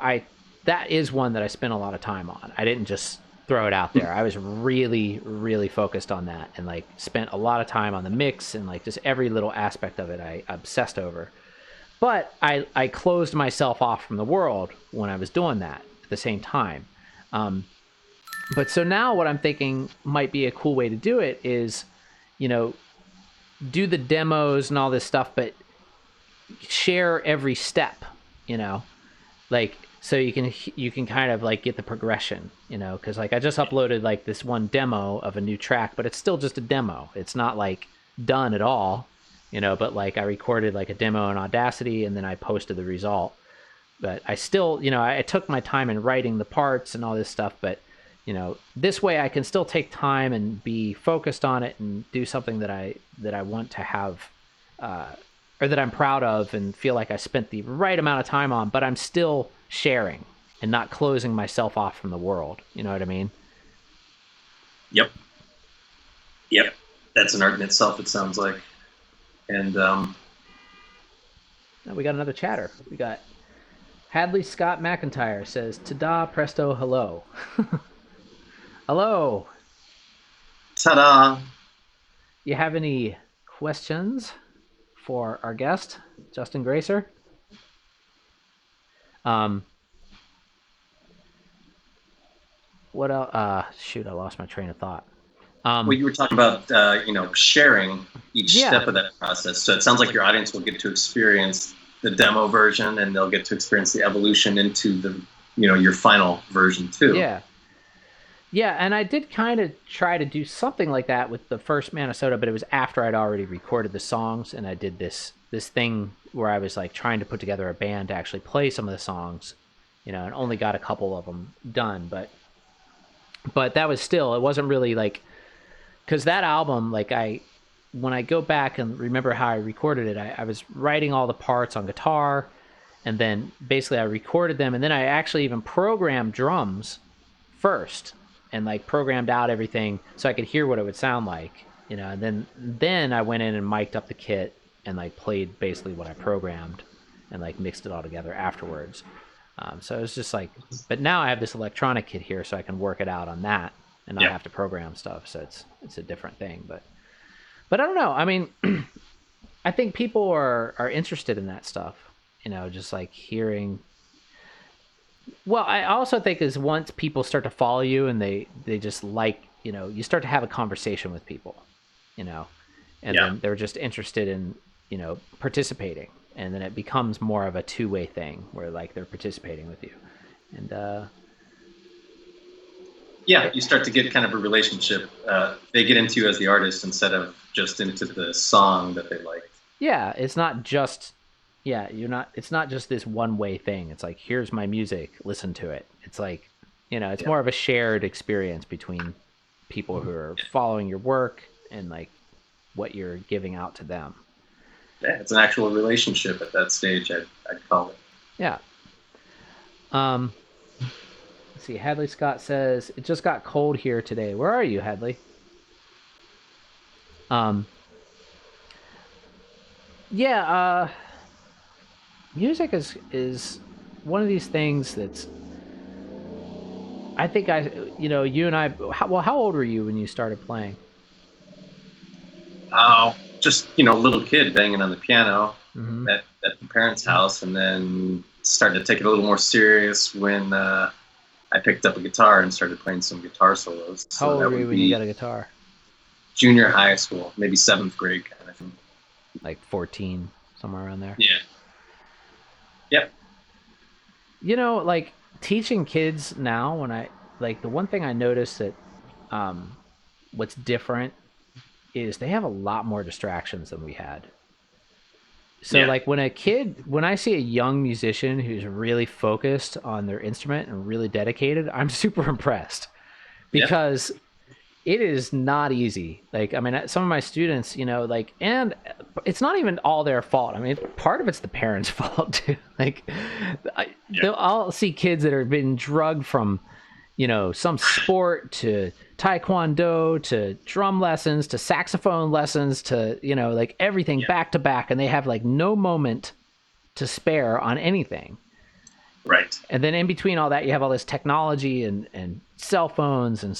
that is one that I spent a lot of time on. I didn't just throw it out there. I was really, really focused on that, and spent a lot of time on the mix and just every little aspect of it I obsessed over. But I closed myself off from the world when I was doing that at the same time. But so now what I'm thinking might be a cool way to do it is, do the demos and all this stuff, but share every step, so you can kind of get the progression, because I just uploaded this one demo of a new track, but it's still just a demo. It's not done at all, but I recorded a demo in Audacity, and then I posted the result. But I still, I took my time in writing the parts and all this stuff, but this way I can still take time and be focused on it and do something that I want to have, or that I'm proud of and feel like I spent the right amount of time on, but I'm still sharing and not closing myself off from the world. You know what I mean? Yep. That's an art in itself, it sounds like. And now we got another chatter. We got Hadley Scott McIntyre says, "Ta-da, presto, hello." Hello. Ta-da. You have any questions for our guest, Justin Gracer? What else? Shoot, I lost my train of thought. Well, you were talking about, sharing each step of that process. So it sounds like your audience will get to experience the demo version, and they'll get to experience the evolution into the your final version too. Yeah, and I did kind of try to do something like that with the first Minnesota, but it was after I'd already recorded the songs, and I did this thing where I was like trying to put together a band to actually play some of the songs, and only got a couple of them done, but that was still, it wasn't really like, because that album, like when I go back and remember how I recorded it, I was writing all the parts on guitar, and then basically I recorded them, and then I actually even programmed drums first, and like programmed out everything so I could hear what it would sound like, and then I went in and mic'd up the kit and like played basically what I programmed and like mixed it all together afterwards. So it was just like, but now I have this electronic kit here so I can work it out on that and not have to program stuff. So it's a different thing, but I don't know. I mean, I think people are interested in that stuff, just like hearing. Well, I also think is once people start to follow you and they just like, you start to have a conversation with people, and then they're just interested in, participating. And then it becomes more of a two-way thing where like they're participating with you. And you start to get kind of a relationship. They get into you as the artist instead of just into the song that they like. Yeah, it's not just it's not just this one-way thing. It's like, here's my music, listen to it. It's like, it's more of a shared experience between people who are following your work and like what you're giving out to them. Yeah, it's an actual relationship at that stage, I'd call it. Yeah. Let's see, Hadley Scott says, it just got cold here today. Where are you, Hadley? Music is one of these things that's, I think you and I, how old were you when you started playing? Oh, just, little kid banging on the piano at the parents' house, and then started to take it a little more serious when I picked up a guitar and started playing some guitar solos. How old were you when you got a guitar? Junior high school, maybe 7th grade kind of thing. Like 14, somewhere around there? Yeah. Yep. Like teaching kids now, when the one thing I noticed that what's different is they have a lot more distractions than we had. So like when I see a young musician who's really focused on their instrument and really dedicated, I'm super impressed, because it is not easy. Like, I mean, some of my students, and it's not even all their fault. I mean, part of it's the parents' fault too. Like, I'll see kids that have been drugged from, some sport to taekwondo to drum lessons to saxophone lessons to, like everything back to back. And they have like no moment to spare on anything. Right. And then in between all that, you have all this technology and cell phones and,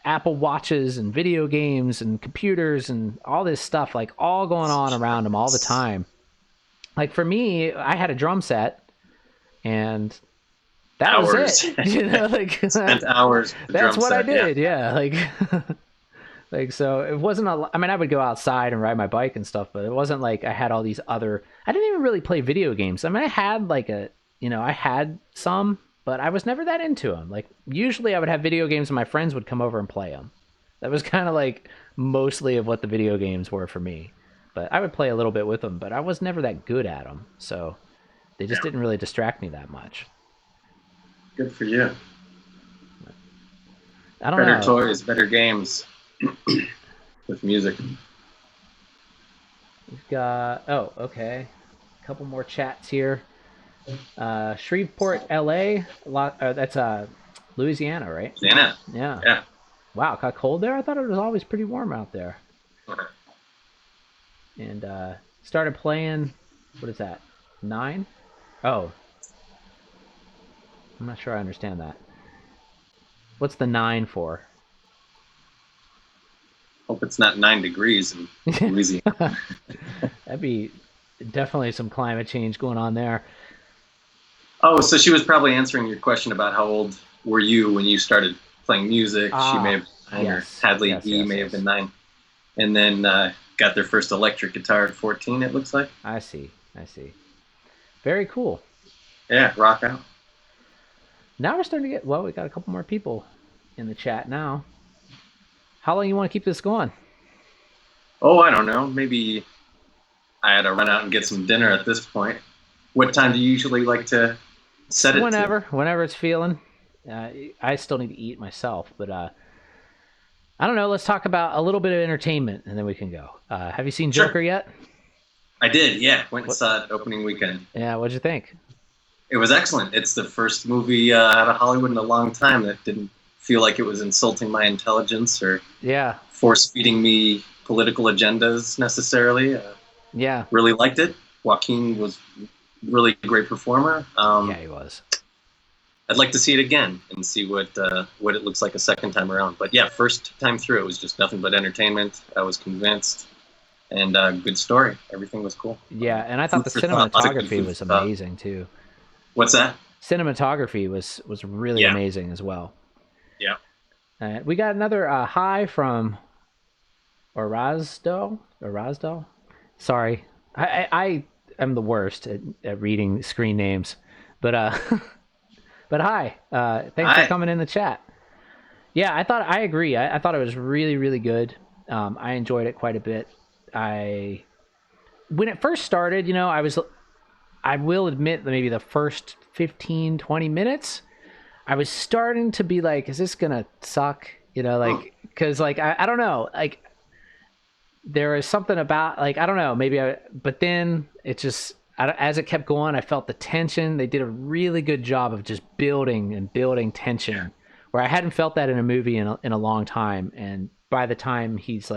Apple Watches and video games and computers and all this stuff, like all going on around them all the time. Like for me, I had a drum set, and that was it. Like spent hours. That's what I did. Yeah. Like, so it wasn't I mean, I would go outside and ride my bike and stuff, but it wasn't like I had all these other, I didn't even really play video games. I mean, I had like I had some, but I was never that into them. Like, usually I would have video games and my friends would come over and play them. That was kind of like mostly of what the video games were for me. But I would play a little bit with them, but I was never that good at them. So they just didn't really distract me that much. Good for you. I don't know. Better toys, better games with music. We've got, okay. A couple more chats here. Shreveport, LA. That's Louisiana, right? Louisiana. Yeah. Wow, it got cold there? I thought it was always pretty warm out there. And started playing, what is that, 9? Oh. I'm not sure I understand that. What's the 9 for? Hope it's not 9 degrees in Louisiana. That'd be definitely some climate change going on there. Oh, so she was probably answering your question about how old were you when you started playing music. She may have been 9, or Hadley may have been 9. And then got their first electric guitar at 14, it looks like. I see. I see. Very cool. Yeah, rock out. Now we're starting to get, well, we got a couple more people in the chat now. How long you want to keep this going? Oh, I don't know. Maybe I had to run out and get some dinner at this point. What time do you usually like to set it Whenever it's feeling. I still need to eat myself, but I don't know. Let's talk about a little bit of entertainment, and then we can go. Have you seen Joker yet? I did, yeah. Went and saw it opening weekend. Yeah, what'd you think? It was excellent. It's the first movie out of Hollywood in a long time that didn't feel like it was insulting my intelligence or force-feeding me political agendas necessarily. Really liked it. Joaquin was really great performer. Yeah, he was. I'd like to see it again and see what it looks like a second time around. But yeah, first time through, it was just nothing but entertainment. I was convinced. And good story. Everything was cool. Yeah, and I thought the cinematography was amazing too. What's that? Cinematography was really amazing as well. Yeah. We got another hi from Orazdo. Sorry, I am the worst at reading screen names, but but hi. Thanks for coming in the chat. Yeah, I agree. I thought it was really, really good. I enjoyed it quite a bit. When it first started, I will admit that maybe the first 15, 20 minutes, I was starting to be like, is this going to suck? Cause I don't know, there was something about I don't know, but then it just, as it kept going, I felt the tension. They did a really good job of just building tension where I hadn't felt that in a movie in a long time. And by the time he's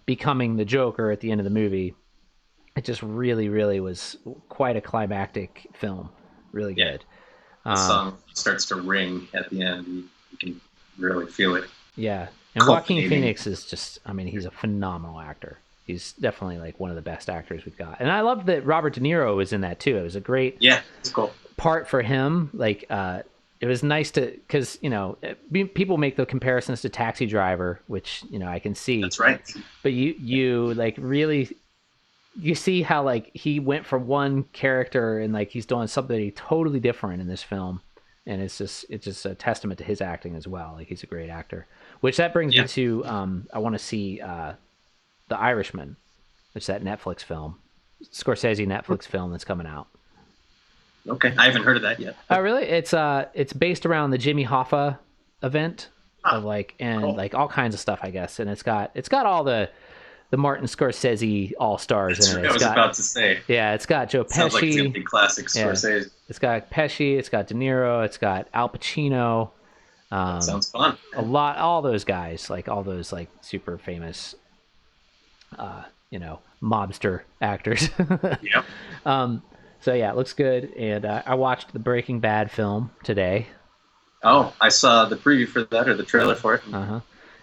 becoming the Joker at the end of the movie, it just really, really was quite a climactic film. Really good. The song starts to ring at the end. You can really feel it. Yeah. And Joaquin Phoenix is just, he's a phenomenal actor. He's definitely one of the best actors we've got. And I love that Robert De Niro was in that too. It was a great it's cool. part for him. It was nice because, people make the comparisons to Taxi Driver, which, I can see. That's right. But you really, you see how he went from one character and he's doing something totally different in this film. And it's just a testament to his acting as well. He's a great actor, which that brings me to, I want to see The Irishman, which is that Netflix film, Scorsese Netflix film that's coming out. Okay, I haven't heard of that yet. Oh, really? It's based around the Jimmy Hoffa event of all kinds of stuff, I guess. And it's got all the Martin Scorsese all-stars in it. I was about to say. Yeah, it's got Joe Pesci. Sounds like it's gonna be classic Scorsese. Yeah. It's got Pesci, it's got De Niro, it's got Al Pacino. That sounds fun. All those guys, all those super famous mobster actors. Yep. So yeah, it looks good. And I watched the Breaking Bad film today. Oh, I saw the preview for that or the trailer for it.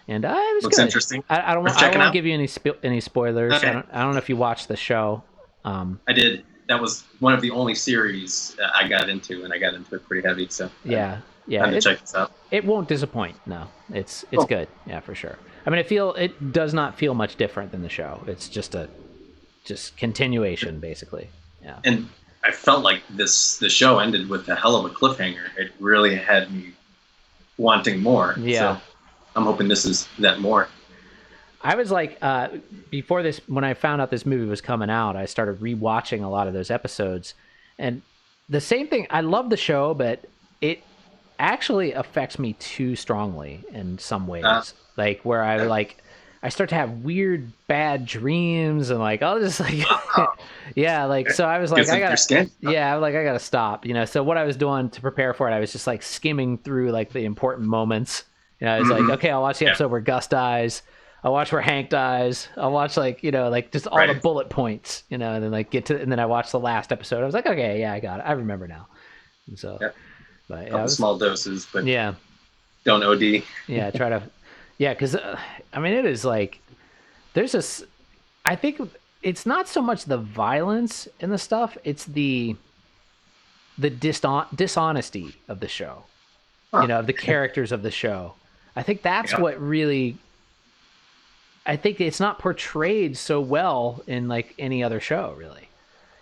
And it was looks good. interesting. I won't give you any spoilers. Okay. I don't know if you watched the show. I did. That was one of the only series I got into, and I got into it pretty heavy. So yeah. Time to check this out. It won't disappoint. No, it's good. Yeah, for sure. It does not feel much different than the show. It's just continuation, basically. Yeah. And I felt like the show ended with a hell of a cliffhanger. It really had me wanting more. Yeah. So I'm hoping this is that more. I was before this, when I found out this movie was coming out, I started rewatching a lot of those episodes. And the same thing, I love the show, but it actually affects me too strongly in some ways. Where I start to have weird bad dreams and I'll just so I was I gotta stop, so what I was doing to prepare for it, I was just skimming through the important moments. I was okay, I'll watch the episode where Gus dies, I'll watch where Hank dies, I'll watch just all the bullet points, and then and then I watched the last episode. I was okay, yeah, I got it, I remember now. And so but small doses, but yeah, don't OD. Yeah, try to. Yeah, because it is there's this. I think it's not so much the violence in the stuff; it's the dishonesty of the show. Of the characters of the show. I think that's what really. I think it's not portrayed so well in any other show, really.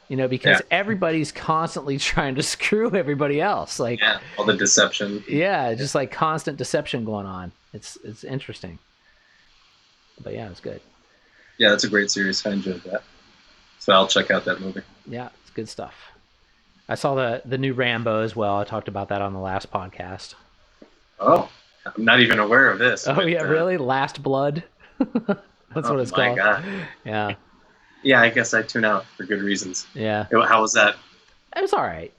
because everybody's constantly trying to screw everybody else. Like, all the deception. Yeah, just like constant deception going on. It's interesting. But yeah, it's good. Yeah, that's a great series. I enjoyed that. So I'll check out that movie. Yeah, it's good stuff. I saw the new Rambo as well. I talked about that on the last podcast. Oh, I'm not even aware of this. Oh, but, yeah, really? Last Blood? That's what it's called. God. Yeah. Yeah, I guess I tune out for good reasons. Yeah. How was that? It was all right.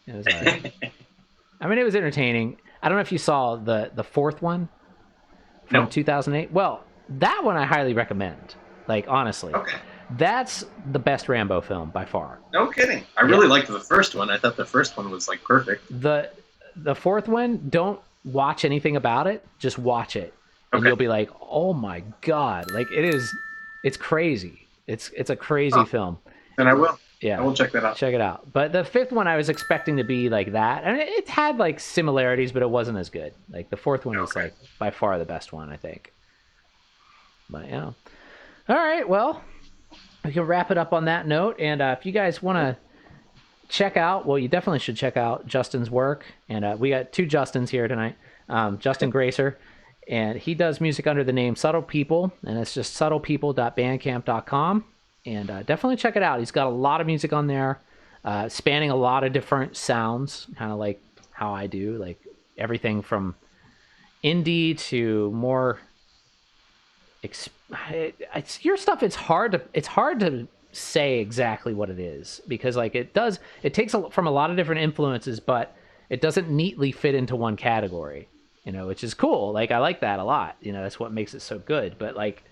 I mean, it was entertaining. I don't know if you saw the fourth one from 2008. Well, that one I highly recommend. Like, honestly. Okay. That's the best Rambo film by far. No kidding. I really liked the first one. I thought the first one was like perfect. The fourth one, don't watch anything about it. Just watch it. And you'll be like, oh my God. Like, it's crazy. It's a crazy film. And I will. Yeah. I will check that out. Check it out. But the fifth one I was expecting to be like that. And it had like similarities, but it wasn't as good. Like the fourth one is like by far the best one, I think. But yeah. All right, well, we can wrap it up on that note. And if you guys want to check out, well, you definitely should check out Justin's work. And we got two Justins here tonight. Justin Gracer. And he does music under the name Subtle People, and it's just subtlepeople.bandcamp.com. And definitely check it out. He's got a lot of music on there, spanning a lot of different sounds, kind of like how I do, like everything from indie to more. It's your stuff. It's hard to say exactly what it is because like it takes from a lot of different influences, but it doesn't neatly fit into one category. Which is cool. Like, I like that a lot. That's what makes it so good. But, like,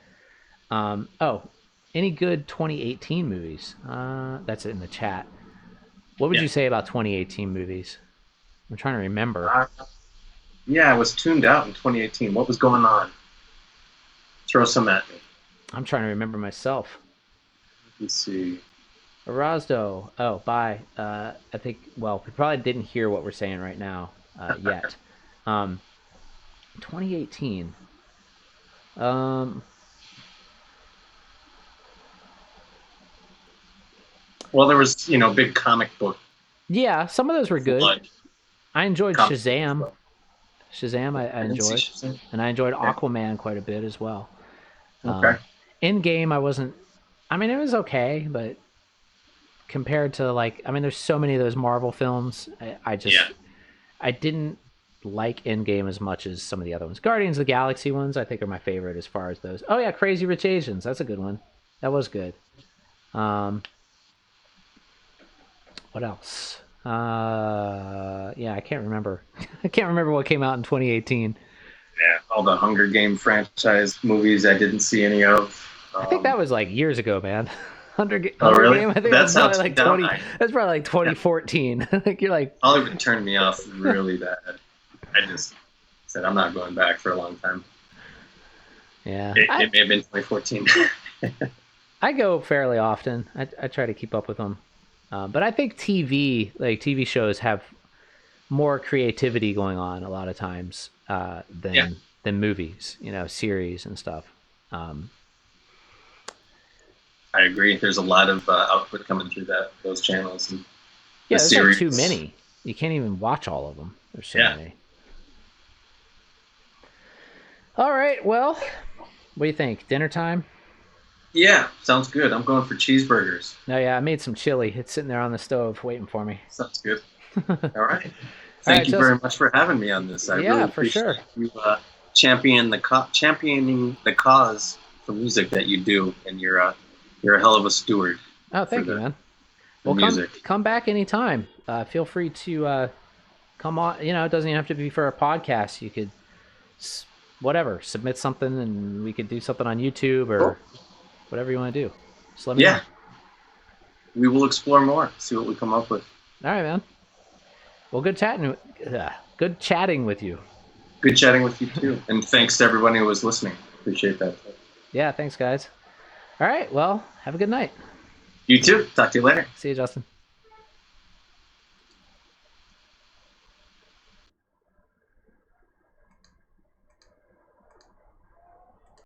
any good 2018 movies? That's in the chat. What would you say about 2018 movies? I'm trying to remember. I was tuned out in 2018. What was going on? Throw some at me. I'm trying to remember myself. Let's see. Erasdo. Oh, bye. I think, well, we probably didn't hear what we're saying right now yet. 2018. Well, there was, big comic book. Yeah, some of those were good. I enjoyed Shazam. Book. Shazam, I enjoyed. Shazam. And I enjoyed Aquaman quite a bit as well. Okay. Endgame, I wasn't. I mean, it was okay, but compared to there's so many of those Marvel films. I didn't like Endgame as much as some of the other ones. Guardians of the Galaxy ones, I think, are my favorite as far as those. Oh yeah, Crazy Rich Asians. That's a good one. That was good. What else? I can't remember. I can't remember what came out in 2018. Yeah, all the Hunger Game franchise movies I didn't see any of. I think that was like years ago, man. Hunger Game. Really? I think that's probably like 20. That's probably like 2014. Like you're like. Hollywood turned me off really bad. I just said I'm not going back for a long time. Yeah. It may have been 2014. I go fairly often. I try to keep up with them. But I think TV shows have more creativity going on a lot of times than movies, series and stuff. I agree. There's a lot of output coming through those channels. And there's like too many. You can't even watch all of them. There's so many. All right. Well, what do you think? Dinner time? Yeah, sounds good. I'm going for cheeseburgers. No, yeah, I made some chili. It's sitting there on the stove waiting for me. Sounds good. All right. Thank you very much for having me on this. I really appreciate you championing the cause for music that you do, and you're a hell of a steward. Oh, thank you, man. Well, come back anytime. Feel free to come on. It doesn't even have to be for a podcast. You could, whatever, submit something, and we could do something on YouTube or whatever you want to do. Just let me know. We will explore more. See what we come up with. All right, man. Well, good chatting. Good chatting with you. Good chatting with you too. And thanks to everybody who was listening. Appreciate that. Yeah, thanks, guys. All right. Well, have a good night. You too. Talk to you later. See you, Justin.